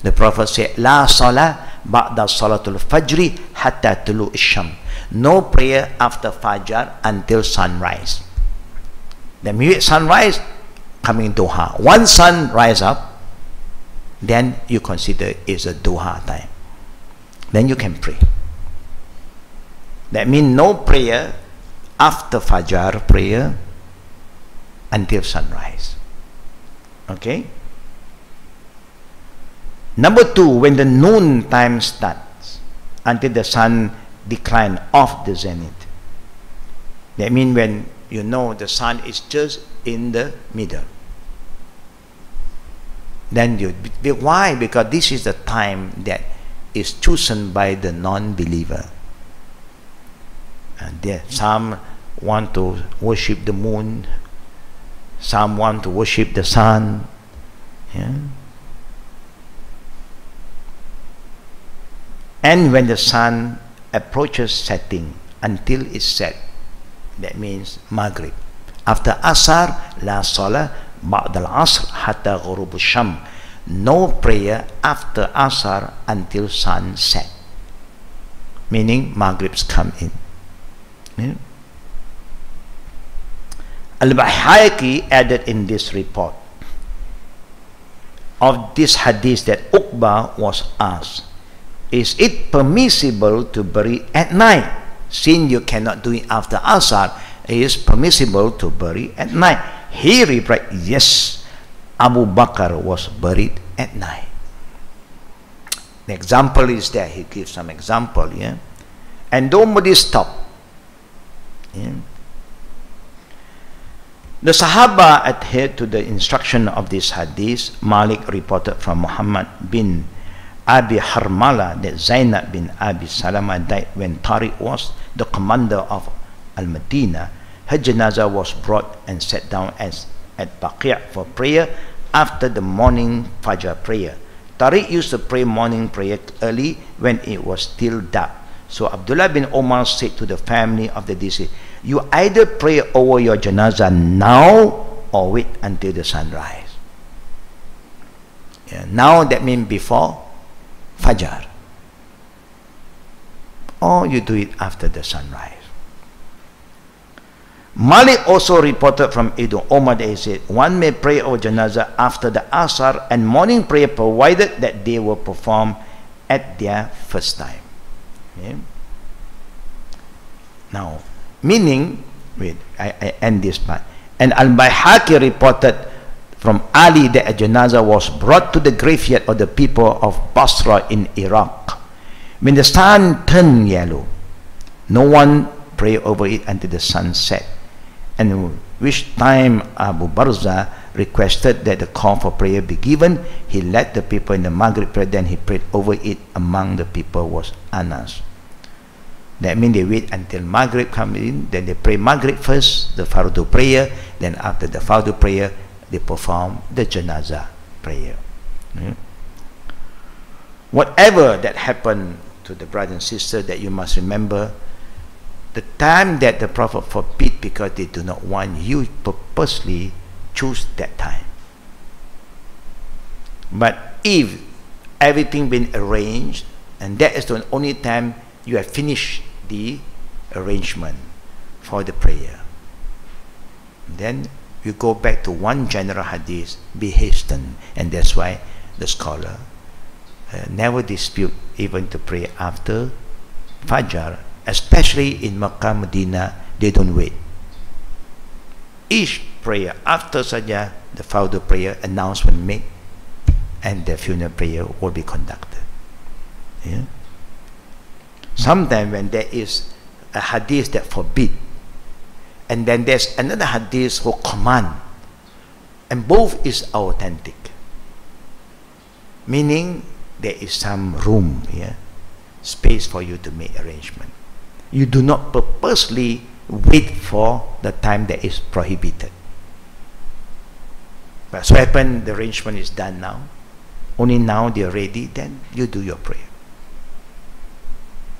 the Prophet said, La salah ba'da salatul fajri hatta tulu isham. No prayer after Fajr until sunrise. The minute sunrise, coming duha. Once sun rise up, then you consider it's a duha time. Then you can pray. That means no prayer after Fajr prayer until sunrise. Okay? Number 2, when the noon time starts until the sun decline off the zenith. That means when you know the sun is just in the middle. Then you, why? Because this is the time that is chosen by the non-believer. And there, some want to worship the moon, some want to worship the sun. Yeah? And when the sun approaches setting until it's set, that means Maghrib. After Asar, la salah ba'da al-Asr hatta ghurub sham. No prayer after Asar until sunset. Meaning Maghrib's come in. Yeah? Al-Bahayaki added in this report of this hadith that Uqba was asked, is it permissible to bury at night? Since you cannot do it after Asar, it is permissible to bury at night. He replied, yes, Abu Bakr was buried at night. The example is there. He gives some example. Yeah? And nobody stopped. Yeah? The Sahaba adhered to the instruction of this hadith. Malik reported from Muhammad bin Abi Harmala that Zainab bin Abi Salama died when Tariq was the commander of Al-Madinah. Her janazah was brought and set down at Baqi' for prayer after the morning Fajr prayer. Tariq used to pray morning prayer early when it was still dark. So Abdullah bin Omar said to the family of the deceased, you either pray over your janazah now or wait until the sunrise. Yeah, now that means before Fajr, or you do it after the sunrise. Malik also reported from Ibn Umar that he said, one may pray over janazah after the Asr and morning prayer provided that they were performed at their first time. Okay? Now, meaning, wait, I end this part. And Al-Bayhaqi reported from Ali that a janazah was brought to the graveyard of the people of Basra in Iraq. When the sun turned yellow, no one prayed over it until the sun set, and which time Abu Barza requested that the call for prayer be given. He led the people in the Maghrib prayer, then he prayed over it. Among the people was Anas. That means they wait until Maghrib comes in, then they pray Maghrib first, the Fardu prayer, then after the Fardu prayer, they perform the Janazah prayer. Whatever that happened to the brother and sister, that you must remember, the time that the Prophet forbid, because they do not want you purposely choose that time. But if everything been arranged, and that is the only time you have finished the arrangement for the prayer, then you go back to one general hadith, be hastened. And that's why the scholar never dispute even to pray after Fajr, especially in Makkah, Medina. They don't wait. Each prayer after Sajjah, the Fardu prayer announcement made, and the funeral prayer will be conducted. Sometimes when there is a hadith that forbid, and then there's another hadith who command, and both is authentic, meaning there is some room here, space for you to make arrangement. You do not purposely wait for the time that is prohibited. But so happen the arrangement is done now, only now they are ready, then you do your prayer.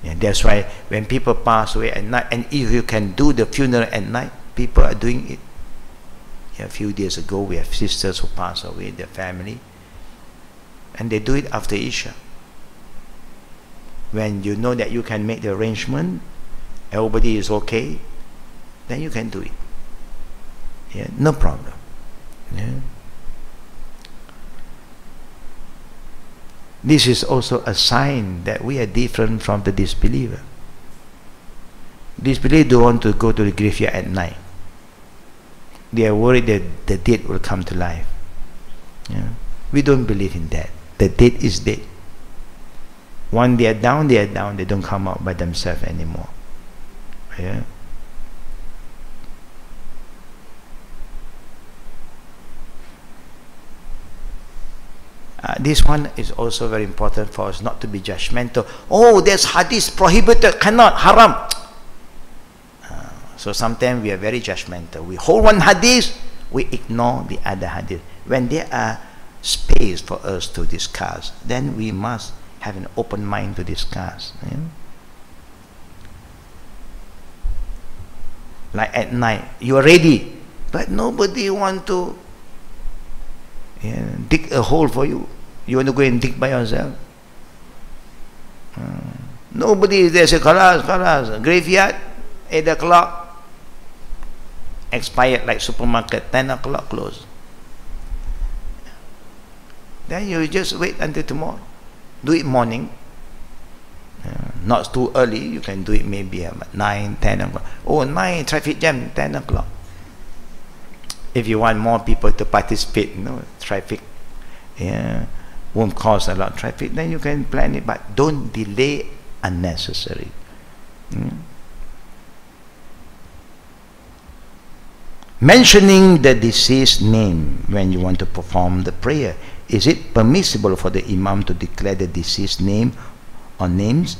And that's why when people pass away at night, and if you can do the funeral at night, people are doing it. A few days ago we have sisters who pass away, their family, and they do it after Isha. When you know that you can make the arrangement, everybody is okay, then you can do it. No problem. This is also a sign that we are different from the disbeliever. Disbelievers don't want to go to the graveyard at night. They are worried that the dead will come to life. We don't believe in that. The dead is dead. Once they are down, they are down. They don't come out by themselves anymore. This one is also very important for us, not to be judgmental. Oh, there's hadith prohibited, cannot, haram. So sometimes we are very judgmental. We hold one hadith, we ignore the other hadith. When there are space for us to discuss, then we must have an open mind to discuss. Like at night, you are ready, but nobody want to dig a hole for you. You want to go and dig by yourself. Nobody is there. Say, khalas, graveyard, 8 o'clock, expired, like supermarket, 10 o'clock close. Then you just wait until tomorrow. Do it morning. Not too early. You can do it maybe at 9, 10 o'clock. Oh, 9, traffic jam, 10 o'clock. If you want more people to participate, traffic won't cause a lot of traffic, then you can plan it, but don't delay unnecessary. Mentioning the deceased name when you want to perform the prayer. Is it permissible for the Imam to declare the deceased name or names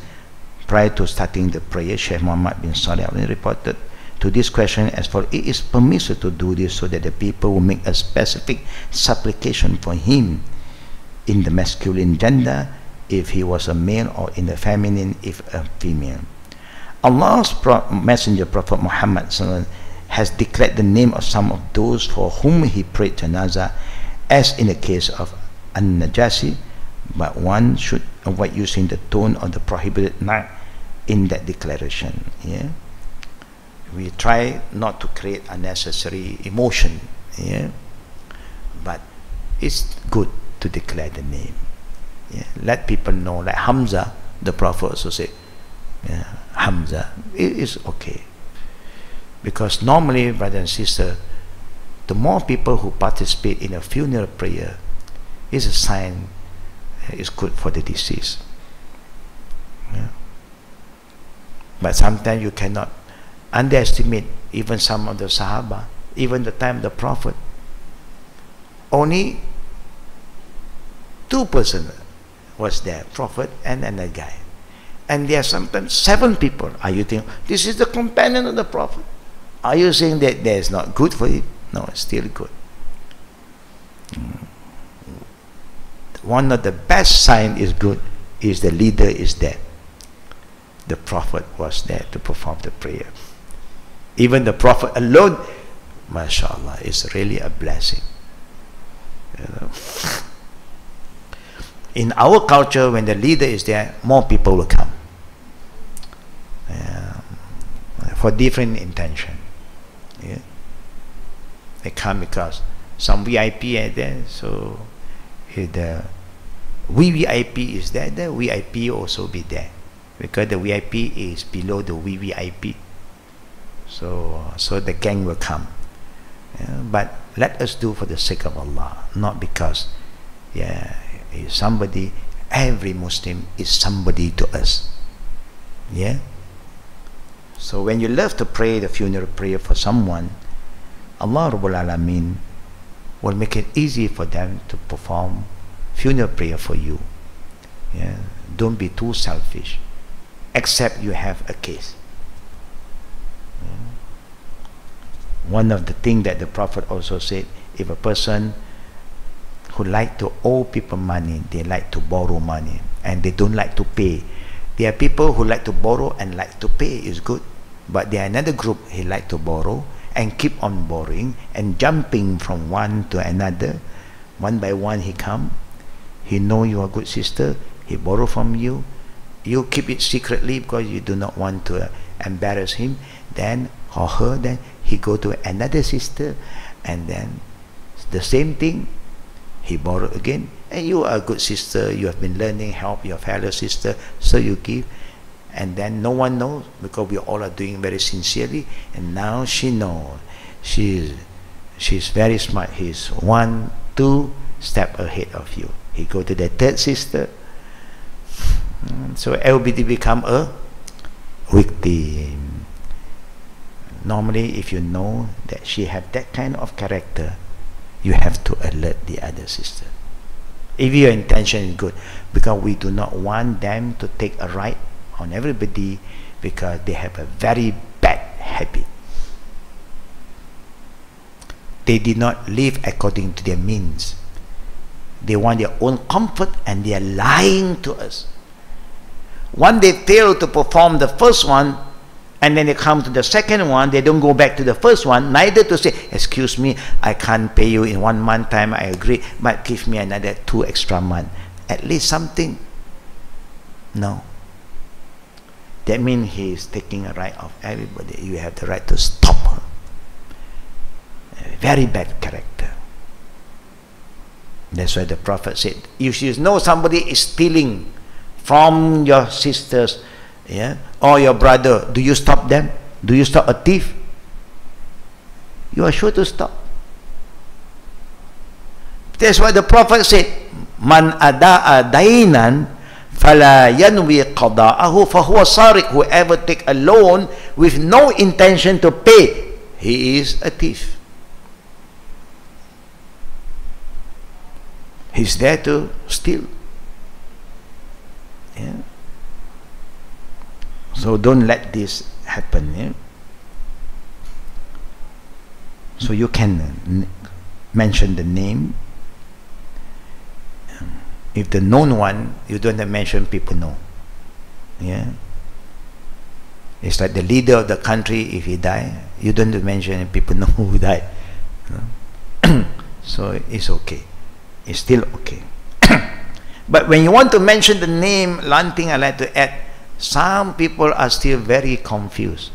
prior to starting the prayer? Sheikh Muhammad bin Salih reported to this question as for it is permissible to do this so that the people will make a specific supplication for him in the masculine gender if he was a male, or in the feminine if a female. Allah's messenger Prophet Muhammad has declared the name of some of those for whom he prayed janazah, as in the case of An-Najasi, but one should avoid using the tone of the prohibited night in that declaration. We try not to create unnecessary emotion, but it's good to declare the name. Let people know, like Hamza, the Prophet also said, Hamza, it is okay. Because normally, brother and sister, the more people who participate in a funeral prayer is a sign it's good for the deceased. But sometimes you cannot underestimate even some of the Sahaba, even the time of the Prophet. Only 2 persons was there, Prophet and another guy. And there are sometimes 7 people. Are you thinking, this is the companion of the Prophet? Are you saying that that is not good for him? No, it's still good. One of the best signs is good is the leader is there. The Prophet was there to perform the prayer. Even the Prophet alone, mashallah, is really a blessing. You know? In our culture, when the leader is there, more people will come. For different intention. Yeah. They come because some VIP are there, so if the VVIP is there, the VIP also be there, because the VIP is below the VVIP. So the gang will come. Yeah. But let us do for the sake of Allah, not because somebody. Every Muslim is somebody to us. Yeah. So when you love to pray the funeral prayer for someone, Allah Rabbul Alameen will make it easy for them to perform funeral prayer for you. Yeah. Don't be too selfish, except you have a case. Yeah. One of the things that the Prophet also said, if a person who like to owe people money, they like to borrow money, and they don't like to pay. There are people who like to borrow and like to pay, is good. But there are another group, he like to borrow and keep on borrowing and jumping from one to another. One by one he come. He know you are a good sister. He borrow from you. You keep it secretly because you do not want to embarrass him. Then or her, then he go to another sister, and then the same thing. He borrowed again, and you are a good sister, you have been learning, help your fellow sister, so you give, and then no one knows, because we all are doing very sincerely, and now she knows. She's very smart. He's 1, 2 steps ahead of you. He go to the third sister, so everybody become a victim. Normally, if you know that she have that kind of character, you have to alert the other sister. If your intention is good, because we do not want them to take a right on everybody, because they have a very bad habit. They did not live according to their means. They want their own comfort, and they are lying to us. When they fail to perform the first one, and then they come to the second one, they don't go back to the first one, neither to say, excuse me, I can't pay you in 1 month time, I agree, but give me another 2 extra months. At least something. No. That means he is taking a right of everybody. You have the right to stop her. Very bad character. That's why the Prophet said, if you know somebody is stealing from your sisters, yeah, or your brother, do you stop them? Do you stop a thief? You are sure to stop. That's why the Prophet said, Man ada'a dainan fala yanwi qada'ahu fahuwa sariq. Whoever take a loan with no intention to pay, he is a thief. He's there to steal. Yeah. So don't let this happen. Yeah? So you can mention the name. If the known one, you don't have to mention, people know. Yeah. It's like the leader of the country, if he die, you don't have to mention, people know who died. So it's okay. It's still okay. But when you want to mention the name, one thing I like to add, some people are still very confused.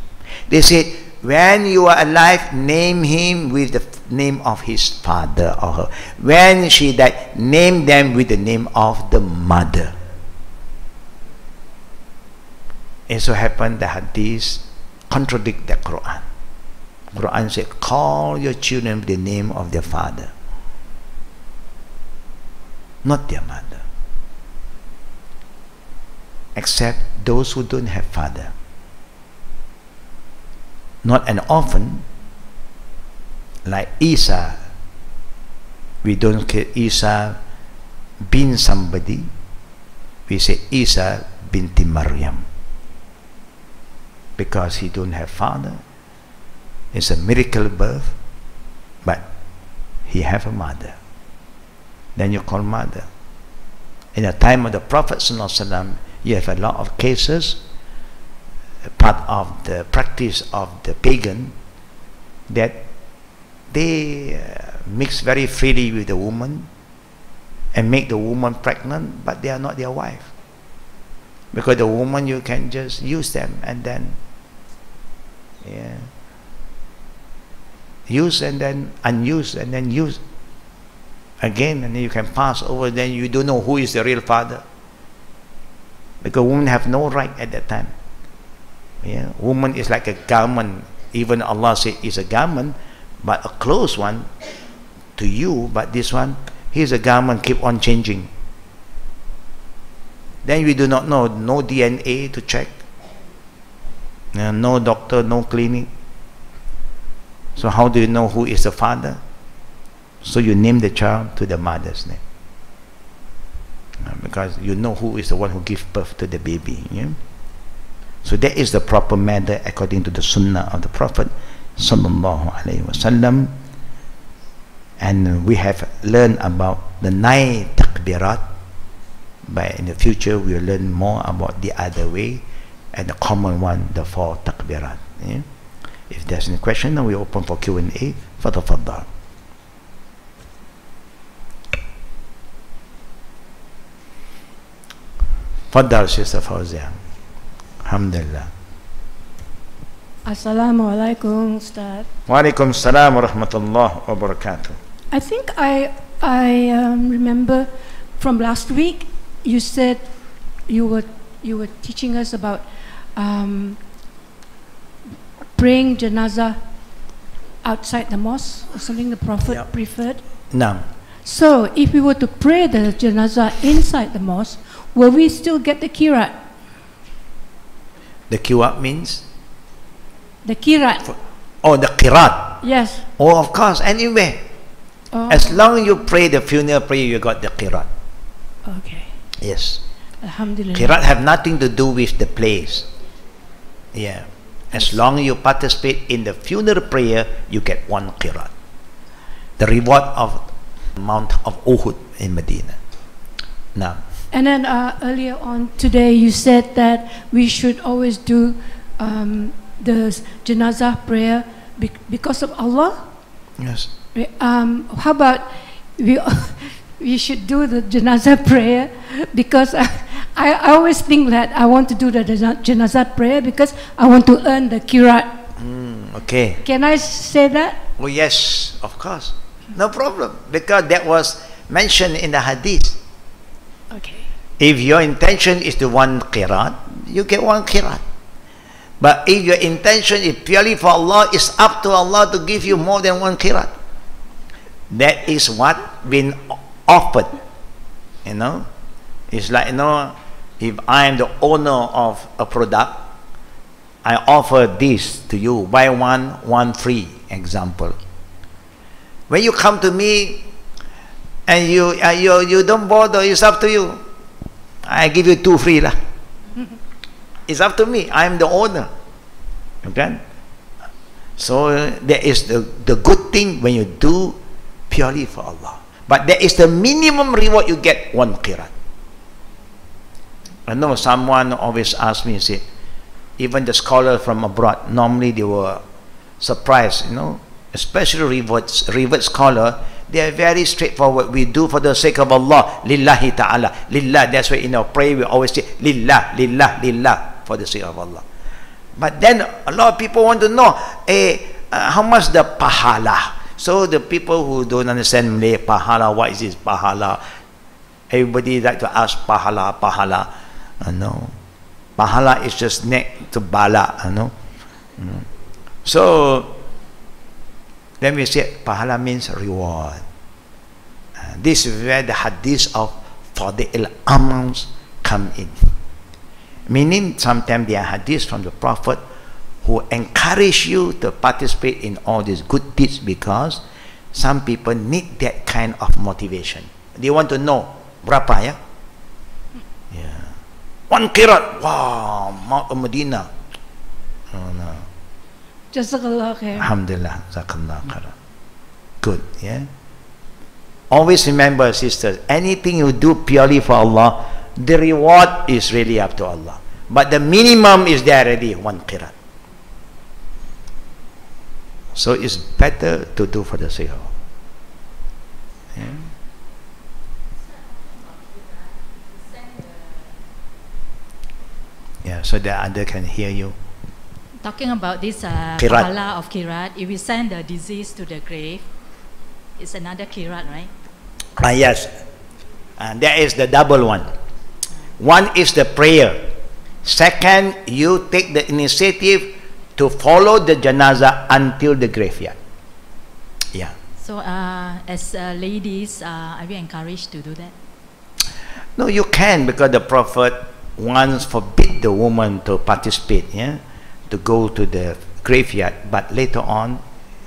They say, when you are alive, name him with the name of his father or her. When she died, name them with the name of the mother. It so happened the hadith contradict the Quran. Quran said, call your children with the name of their father, not their mother. Except those who don't have father. Not an orphan, like Isa. We don't say Isa bin somebody. We say Isa binti Maryam, because he don't have father. It's a miracle birth, but he have a mother. Then you call mother. In the time of the Prophet ﷺ, you have a lot of cases, part of the practice of the pagan, that they mix very freely with the woman and make the woman pregnant, but they are not their wife. Because the woman, you can just use them and then use and then unuse and then use again, and then you can pass over, then you don't know who is the real father. Because women have no right at that time. Woman is like a garment. Even Allah said it's a garment, but a close one to you, but this one, here's a garment, keep on changing. Then we do not know, no DNA to check, no doctor, no clinic. So how do you know who is the father? So you name the child to the mother's name, because you know who is the one who gives birth to the baby. So that is the proper manner according to the Sunnah of the Prophet Sallallahu Alaihi Wasallam. And we have learned about the 9 takbirat, but in the future we will learn more about the other way, and the common one, the 4 takbirat. If there's any question, then we open for Q&A. Fatafaddal. Faddal, Sister Fawzia. Alhamdulillah.
Assalamualaikum, Ustaz.
Wa alaikum salam wa rahmatullah wa barakatuh.
I think I remember from last week you said you were teaching us about praying janazah outside the mosque or something the Prophet preferred.
No.
So if we were to pray the janazah inside the mosque, will we still get the kirat?
The kirat means?
The kirat.
Oh, the kirat.
Yes.
Oh, of course, anyway.
Oh.
As long as you pray the funeral prayer, you got the kirat.
Okay.
Yes.
Alhamdulillah.
Kirat have nothing to do with the place. Yeah. As long as you participate in the funeral prayer, you get 1 kirat. The reward of Mount of Uhud in Medina. Now.
And then earlier on today, you said that we should always do the janazah prayer because of Allah.
Yes.
How about we should do the janazah prayer because I always think that I want to do the janazah prayer because I want to earn the kirat.
Okay.
Can I say that?
Oh yes, of course. No problem, because that was mentioned in the hadith.
Okay.
If your intention is to 1 qirat, you get 1 qirat. But if your intention is purely for Allah, it's up to Allah to give you more than 1 qirat. That is what been offered. It's like, if I am the owner of a product, I offer this to you, buy one free, example. When you come to me and you don't bother, it's up to you. I give you 2 free lah. It's up to me. I am the owner. Okay? So that is the good thing when you do purely for Allah. But that is the minimum reward you get, 1 qirat. I know someone always asks me, say, even the scholar from abroad, normally they were surprised, especially revert scholar, they are very straightforward. We do for the sake of Allah, lillahi ta'ala, lillah. That's why in our prayer we always say lillah, lillah, lillah, for the sake of Allah. But then a lot of people want to know, how much the pahala? So the people who don't understand Malay, pahala, what is this pahala? Everybody like to ask pahala, pahala. No, pahala is just next to bala. So then we say pahala means reward. This is where the hadith of fadil amals come in. Meaning sometimes there are hadiths from the Prophet who encourage you to participate in all these good deeds because some people need that kind of motivation. They want to know berapa ya? Yeah. 1 qirat. Wow, Mount Medina. Oh no.
Jazakallah khair.
Alhamdulillah. Jazakallah khair. Good, yeah. Always remember, sisters, anything you do purely for Allah, the reward is really up to Allah. But the minimum is there already, 1 qirat. So it's better to do for the sake of Allah. Yeah. Yeah, so the other can hear you.
Talking about this
Qirat.
pahala of Qirat, if we send the disease to the grave, it's another Qirat, right?
Yes. And that is the double one. One is the prayer. Second, you take the initiative to follow the janazah until the graveyard. Yeah.
So as ladies, are we encouraged to do that?
No, you can, because the Prophet once forbid the woman to participate, yeah, to go to the graveyard, but later on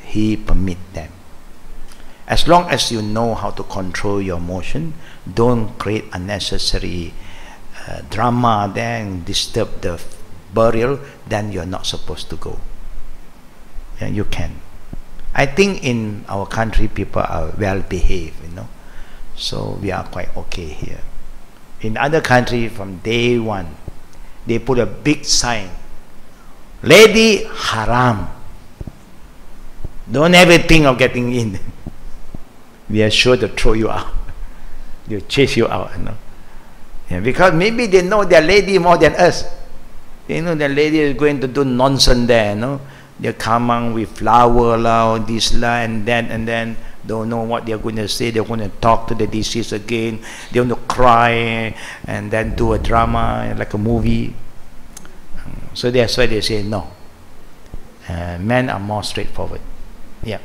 he permit them. As long as you know how to control your emotion, don't create unnecessary drama, then disturb the burial, then you're not supposed to go. Yeah, you can. I think in our country people are well behaved, you know, so we are quite okay here. In other countries, from day one, they put a big sign, lady haram, don't ever think of getting in. We are sure to throw you out. They'll chase you out, you know. Yeah, because maybe they know their lady more than us. They know the lady is going to do nonsense there, you know. They come on with flower lah, this lah, and then don't know what they're going to say. They're going to talk to the deceased again. They're going to cry and then do a drama like a movie. So that's why they say no. Men are more straightforward. Yeah,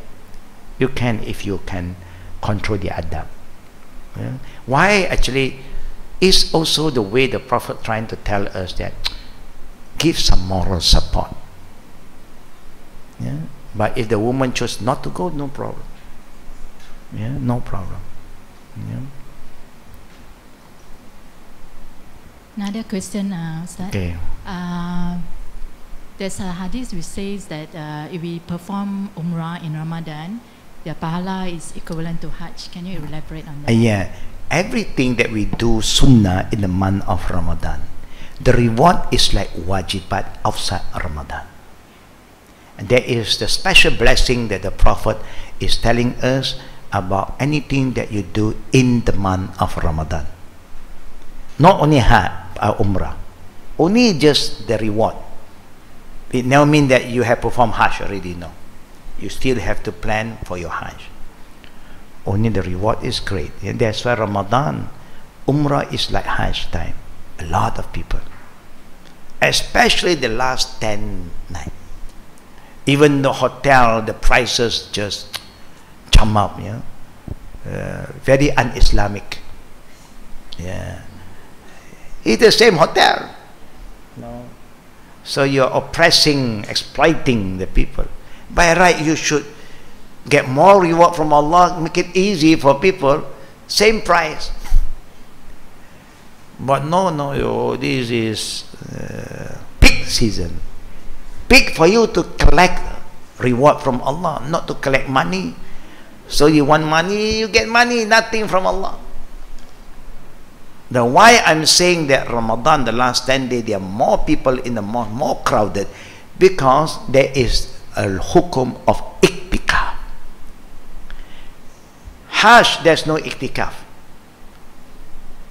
you can, if you can control the adab. Yeah. Why actually is also the way the Prophet trying to tell us that give some moral support. Yeah. But if the woman chose not to go, no problem. Yeah, no problem. Yeah.
Another question, Ustaz.
Okay.
There's a hadith which says that if we perform Umrah in Ramadan, the pahala is equivalent to Hajj. Can you elaborate on that?
Yeah. Everything that we do sunnah in the month of Ramadan, the reward is like wajibat outside Ramadan. And there is the special blessing that the Prophet is telling us about anything that you do in the month of Ramadan. Not only Hajj or Umrah, only just the reward. It now means that you have performed Hajj already, no. You still have to plan for your Hajj. Only the reward is great. And that's why Ramadan, Umrah is like Hajj time. A lot of people. Especially the last 10 nights. Even the hotel, the prices just jump up, yeah. Very un-Islamic. Yeah. It's the same hotel. No. So you're oppressing, exploiting the people. By right, you should get more reward from Allah, make it easy for people, same price. But no, this is peak season. Peak for you to collect reward from Allah, not to collect money. So you want money, you get money, nothing from Allah. Now why I'm saying that Ramadan, the last 10 days, there are more people in the mosque, more crowded, because there is a hukum of iktikaf. Hajj, there's no iktikaf.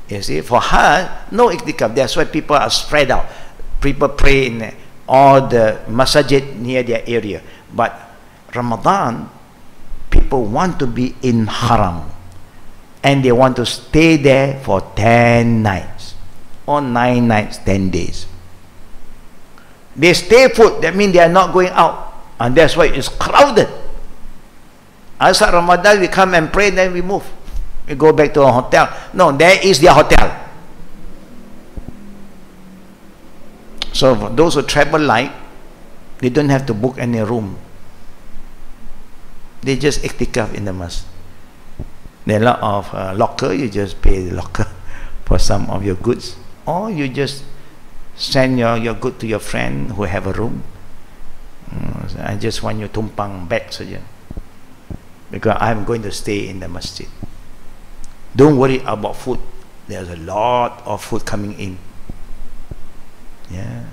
You see, for Hajj, no iktikaf. That's why people are spread out. People pray in all the masajid near their area. But Ramadan, people want to be in Haram. And they want to stay there for 10 nights. Or 9 nights, 10 days. They stay put, that means they are not going out. And that's why it's crowded. Asar Ramadan, we come and pray, then we move. We go back to a hotel. No, there is their hotel. So for those who travel light, they don't have to book any room. They just iktikaf in the mosque. There are a lot of locker, you just pay the locker for some of your goods. Or you just Send your good to your friend who have a room. I just want you tumpang back saja, because I'm going to stay in the masjid. Don't worry about food. There's a lot of food coming in. Yeah,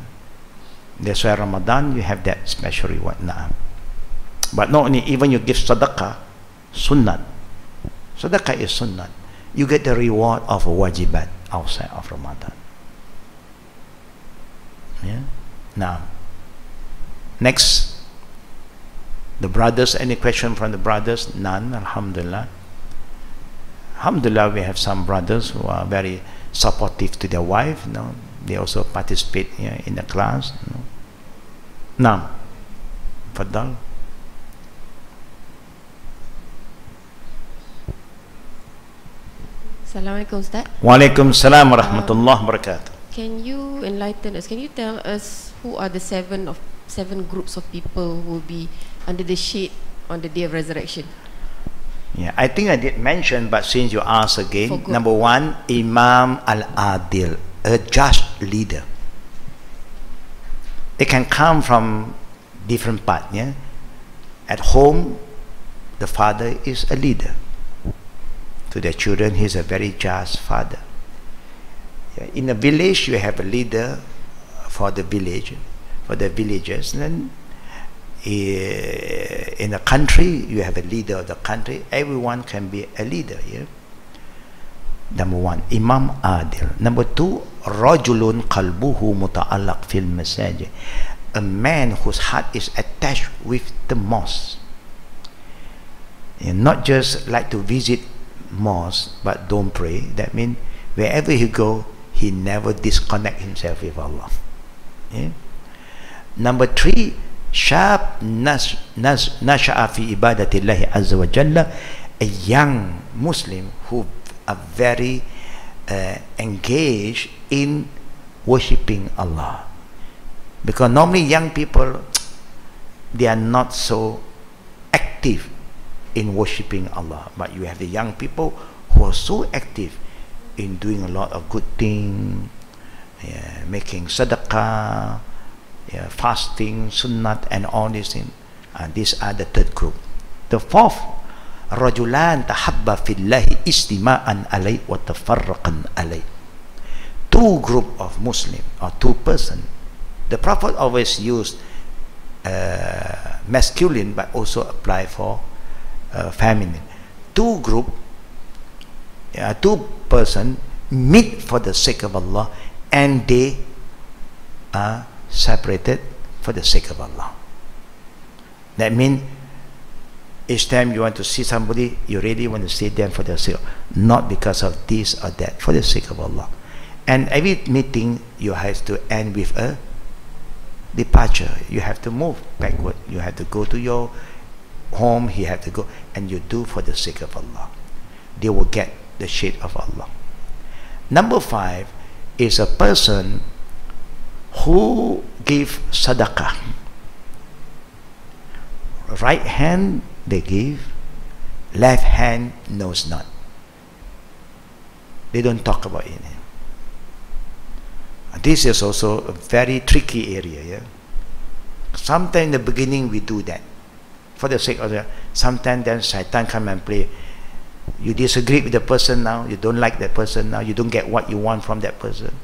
that's why Ramadan you have that special reward. Nah. But not only, even you give sadaqah, sunnat. Sadaqah is sunnat. You get the reward of wajibat outside of Ramadan. Yeah. Now, next, the brothers. Any question from the brothers? None. Alhamdulillah. Alhamdulillah, we have some brothers who are very supportive to their wife. They also participate in the class. Now, Fadal.
Assalamualaikum Ustaz.
Waalaikumsalam warahmatullahi wabarakatuh.
Can you enlighten us? Can you tell us who are the seven groups of people who will be under the shade on the day of resurrection?
Yeah, I think I did mention, but since you ask again, number one, Imam Al-Adil, a just leader. It can come from different parts. Yeah? At home, the father is a leader. To their children, he's a very just father. Yeah, in a village, you have a leader for the village, for the villagers. And then in a country, you have a leader of the country. Everyone can be a leader. Yeah? Number one, Imam Adil. Number two, Rajulun qalbuhu muta'allaq fil masajid. A man whose heart is attached with the mosque. And not just like to visit mosque, but don't pray. That means wherever he go, he never disconnect himself with Allah. Yeah? Number three, Shab nasha'a fi ibadatillahi azza wa jalla, a young Muslim who are very engaged in worshipping Allah. Because normally young people, they are not so active in worshipping Allah, but you have the young people who are so active in doing a lot of good things, making sadaqah, fasting, sunnat, and all these things. These are the third group. The fourth, Rajulan tahabba fillahi istima'an alay wa tafarraqan alay. Two group of Muslim, or two person. The Prophet always used masculine, but also apply for feminine. Two group, two person meet for the sake of Allah, and they are separated for the sake of Allah. That means each time you want to see somebody, you really want to see them for the sake of, not because of this or that, for the sake of Allah. And every meeting you have to end with a departure. You have to move backward. You have to go to your home. He have to go, and you do for the sake of Allah. They will get the shade of Allah. Number five is a person who give sadaqah. Right hand they give, left hand knows not. They don't talk about it. This is also a very tricky area. Yeah? Sometimes in the beginning we do that for the sake of the. Sometimes then Shaitan come and play. You disagree with the person now. You don't like that person now. You don't get what you want from that person.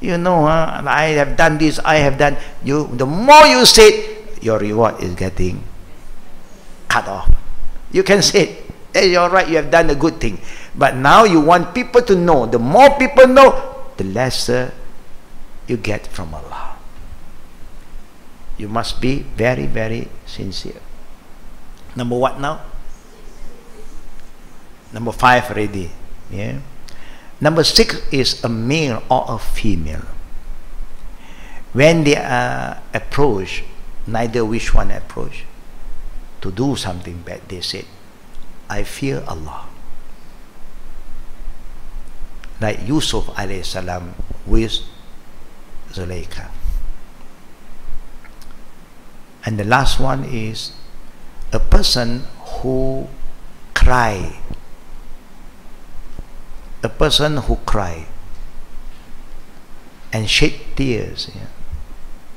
You know, I have done this. I have done. You. The more you say, your reward is getting cut off. You can say, hey, you're right. You have done a good thing. But now you want people to know. The more people know, the lesser you get from Allah. You must be very, very sincere. Number what now? Number five already. Yeah. Number six is a male or a female. When they are approached, neither which one approach to do something bad, they said, I fear Allah. Like Yusuf alayhi salam with Zulaikha. And the last one is a person who cry. A person who cry. and shed tears.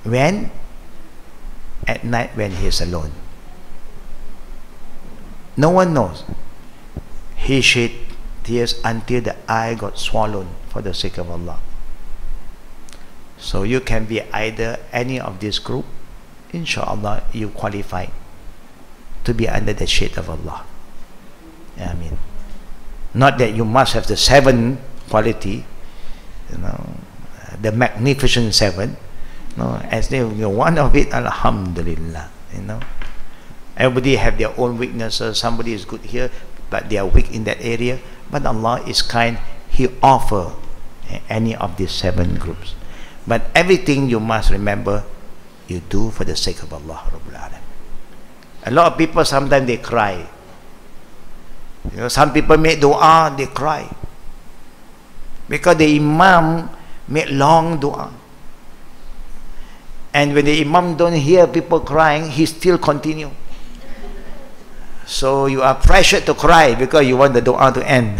When? At night when he is alone. No one knows. He shed tears until the eye got swollen for the sake of Allah. So you can be either any of this group. Inshallah, you qualify to be under the shade of Allah. I mean, not that you must have the 7 quality, the magnificent 7. No, as they, one of it, alhamdulillah. Everybody have their own weaknesses. Somebody is good here, but they are weak in that area. But Allah is kind. He offer any of these 7 groups. But everything you must remember, you do for the sake of Allah Rabbul Alamin. A lot of people sometimes they cry. Some people make dua, they cry because the Imam make long dua. And when the Imam don't hear people crying, he still continue. So you are pressured to cry because you want the dua to end.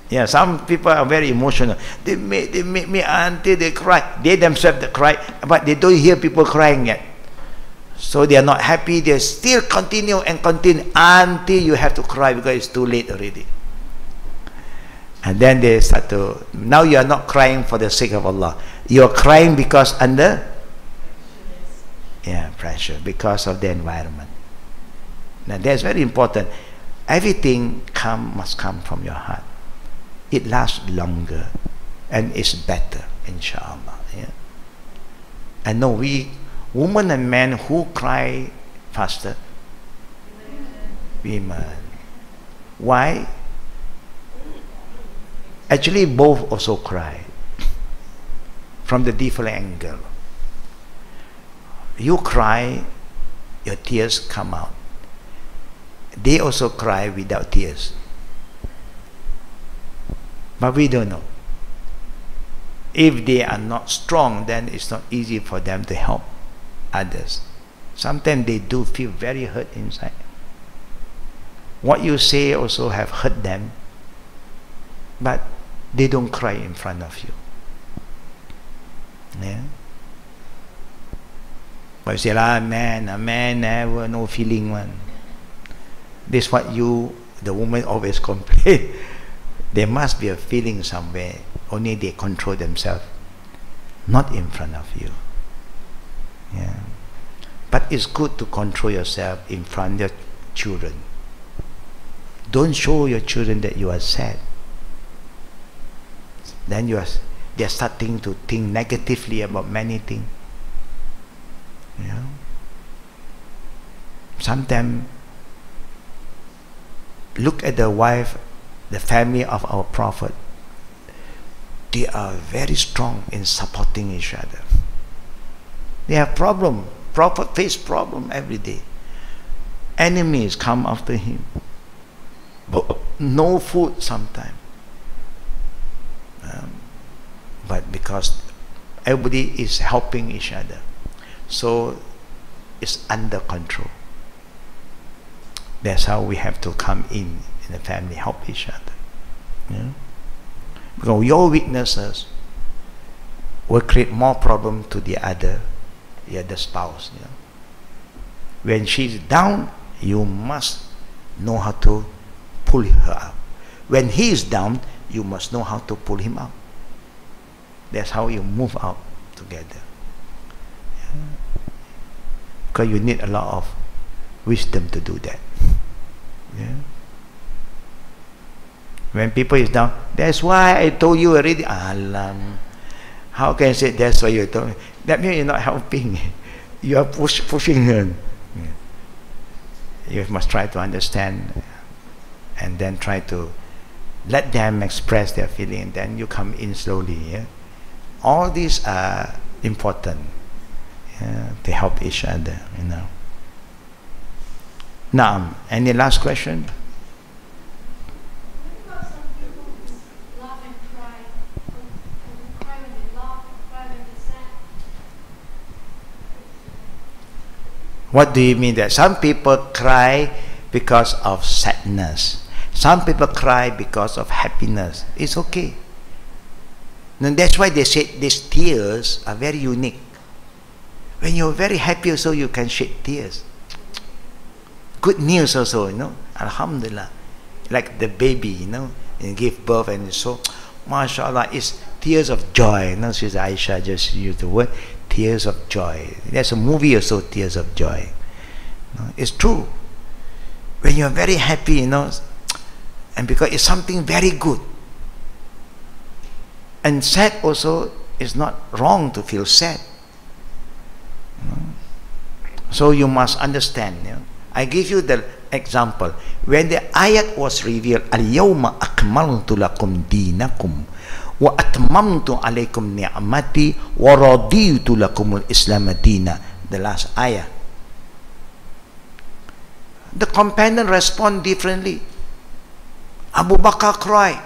Yeah, some people are very emotional. They make me until they cry. They themselves they cry, but they don't hear people crying yet. So they are not happy. They still continue and continue until you have to cry because it's too late already. And then they start to, now you are not crying for the sake of Allah. You are crying because under pressure, because of the environment. Now that's very important. Everything must come from your heart. It lasts longer and is better, inshallah. And no, women and men who cry faster? Women. Why? Actually, both also cry from the different angle. You cry, your tears come out. They also cry without tears. But we don't know. If they are not strong, then it's not easy for them to help others. Sometimes they do feel very hurt inside. What you say also have hurt them, but they don't cry in front of you. Yeah. But you say, a man never no feeling one. This is what you, the woman, always complain. There must be a feeling somewhere. Only they control themselves, not in front of you. Yeah. But it's good to control yourself in front of your children. Don't show your children that you are sad. Then they're starting to think negatively about many things. Sometimes look at the wife, the family of our Prophet. They are very strong in supporting each other. They have problem. Prophet face problem every day. Enemies come after him. But no food sometimes. But because everybody is helping each other, so it's under control. That's how we have to come in the family, help each other. Because your weaknesses will create more problem to the other spouse. When she's down, you must know how to pull her up. When he is down, you must know how to pull him up. That's how you move out together. Because you need a lot of wisdom to do that. When people is down, that's why I told you already. Alam. How can I say that's why you told me? That means you're not helping. You are pushing her. You must try to understand and then try to let them express their feeling, and then you come in slowly. All these are important to help each other. Now, any last question? What do you mean that? Some people cry because of sadness. Some people cry because of happiness. It's okay. And that's why they say these tears are very unique. When you're very happy also, you can shed tears. Good news also, Alhamdulillah. Like the baby, and give birth, and so, mashallah, it's tears of joy. She's Aisha just used the word tears of joy. There's a movie also, Tears of Joy. It's true. When you're very happy, and because it's something very good. And sad also, it's not wrong to feel sad. So you must understand. I give you the example. When the ayat was revealed, Al-yawma akmaltu lakum dinakum wa atmamtu alaykum ni'mati wa raditu lakum al-islam dina. The last ayah. The companion respond differently. Abu Bakr cried.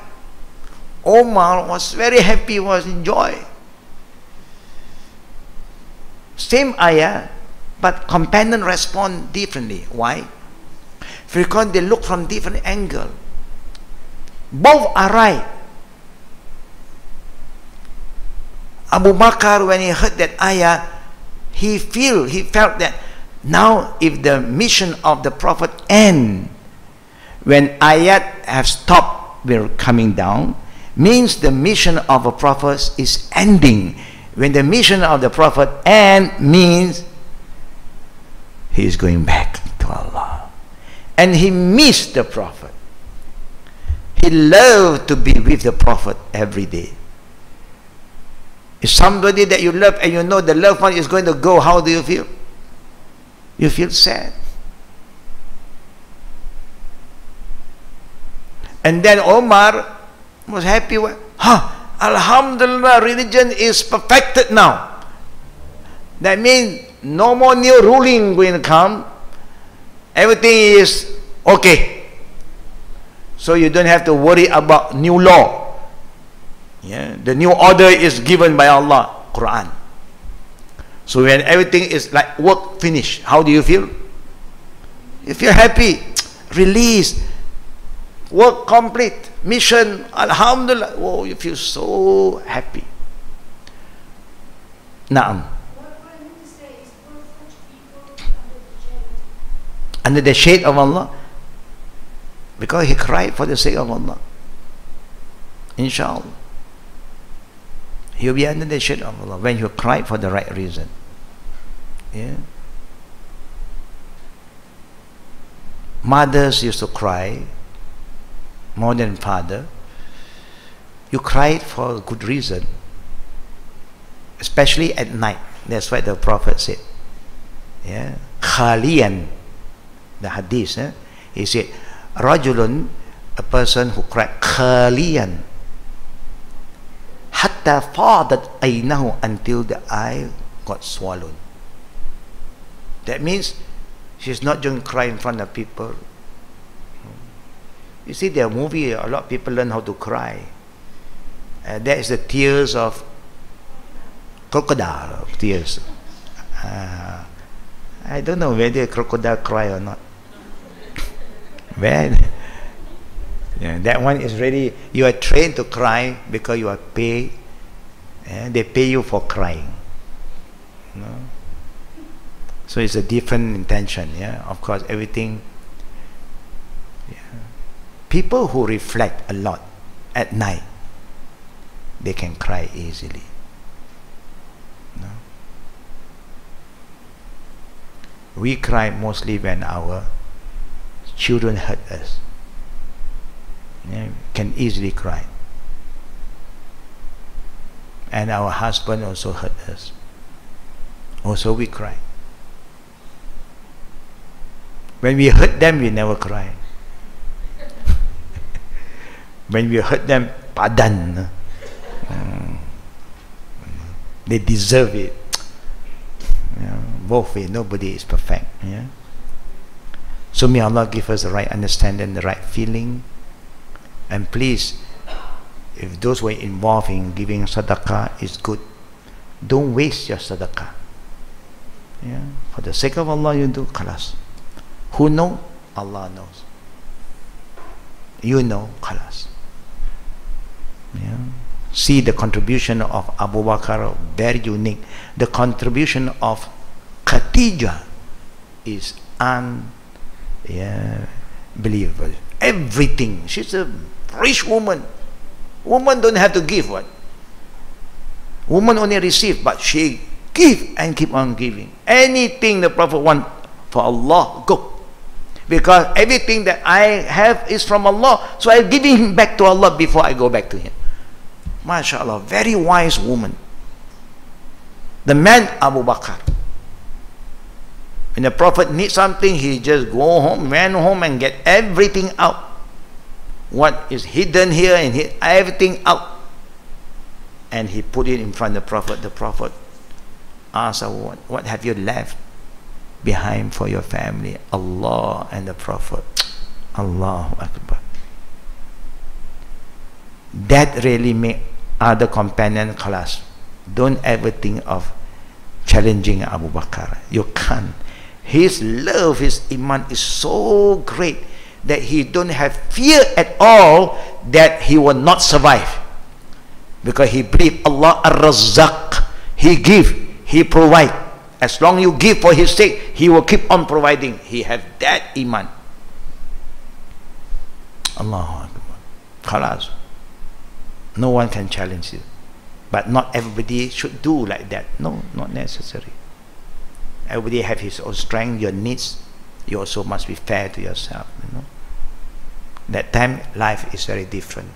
Omar was very happy, was in joy. Same ayah, but companion respond differently. Why? Because they look from different angle. Both are right. Abu Bakr, when he heard that ayah, he felt that now if the mission of the Prophet end, when ayat have stopped, we're coming down, means the mission of a Prophet is ending. When the mission of the Prophet end, means he is going back to Allah. And he missed the Prophet. He loved to be with the Prophet every day. If somebody that you love and you know the loved one is going to go, how do you feel? You feel sad. And then Omar was happy. Alhamdulillah, religion is perfected now. That means no more new ruling going to come. Everything is okay. So you don't have to worry about new law. Yeah, the new order is given by Allah, Quran. So when everything is like work finished, how do you feel? You feel happy, release, work complete, mission, Alhamdulillah. Oh, you feel so happy. Naam. Under the shade of Allah, because he cried for the sake of Allah. Inshallah, he'll be under the shade of Allah when you cry for the right reason. Yeah. Mothers used to cry more than father. You cried for a good reason, especially at night. That's what the Prophet said. Yeah, khaliyan. The hadith, he said, Rajulun, a person who cried khaliyan, hatta fadat aynahu, until the eye got swallowed. That means she's not going to cry in front of people. You see, there are movie, a lot of people learn how to cry. That is the tears of crocodile, tears. I don't know whether a crocodile cry or not. Well, yeah, that one is really, you are trained to cry because you are paid. They pay you for crying. So it's a different intention. Yeah, of course, everything. Yeah. People who reflect a lot at night, they can cry easily. No? We cry mostly when our children hurt us. Yeah, can easily cry. And our husband also hurt us. Also we cry. When we hurt them, we never cry. When we hurt them, padan. They deserve it. Both ways, nobody is perfect. Yeah? So may Allah give us the right understanding, the right feeling. And please, if those who are involved in giving sadaqah is good, don't waste your sadaqah. Yeah? For the sake of Allah, you do khalas. Who know? Allah knows. You know, khalas. Yeah? See the contribution of Abu Bakr, very unique. The contribution of Khadija is unbelievable. Everything. She's a rich woman. Woman don't have to give what? Woman only receive, but she give and keep on giving. Anything the Prophet want for Allah, go. Because everything that I have is from Allah, so I'm giving him back to Allah before I go back to him. MashaAllah, very wise woman. The man Abu Bakr. When the Prophet needs something, he just go home, ran home and get everything out. What is hidden here and everything out. And he put it in front of the Prophet. The Prophet asked, what have you left behind for your family? Allah and the Prophet. Allahu Akbar. That really make other companion class. Don't ever think of challenging Abu Bakr. You can't. His love, his iman is so great that he don't have fear at all that he will not survive. Because he believe Allah Ar-Razzaq. He give, he provide. As long as you give for his sake, he will keep on providing. He have that iman. Allahu Akbar. Khalas. No one can challenge you. But not everybody should do like that. No, not necessary. Everybody have his own strength, your needs. You also must be fair to yourself. You know? That time life is very different.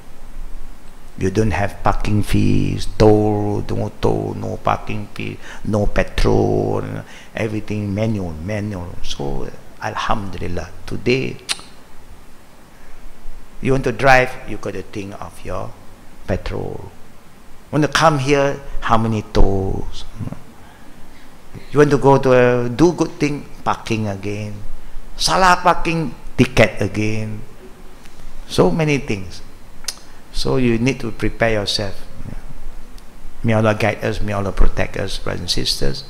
You don't have parking fees, toll, no parking fee, no petrol, everything manual. So Alhamdulillah, today you want to drive, you got to think of your petrol. Want to come here, how many tolls? You want to go to do good thing, parking again. Salah parking, ticket again. So many things. So you need to prepare yourself. May Allah guide us, may Allah protect us, brothers and sisters,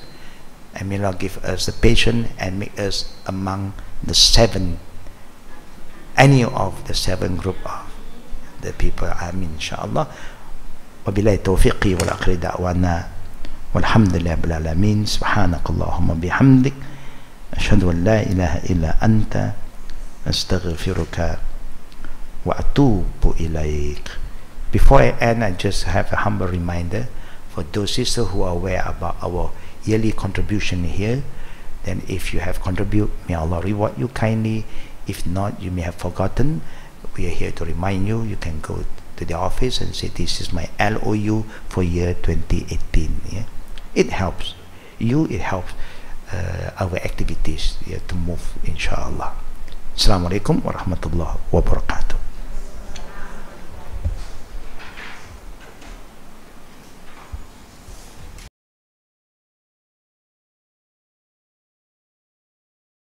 and may Allah give us the patience and make us among the any of the 7 group of the people. Amin, inshallah. Wabillahi tawfiqi wal akhiri da'wana walhamdulillahi rabbil alamin. Subhanakallahumma bihamdik ashhadu an la ilaha illa anta astaghfiruka wa atubu ilaik. Before I end, I just have a humble reminder for those sisters who are aware about our yearly contribution here. Then if you have contributed, may Allah reward you kindly. If not, you may have forgotten. We are here to remind you. You can go to the office and say, this is my LOU for year 2018. Yeah? It helps you, it helps our activities to move, inshallah. Assalamu alaikum wa rahmatullahi wa barakatuh.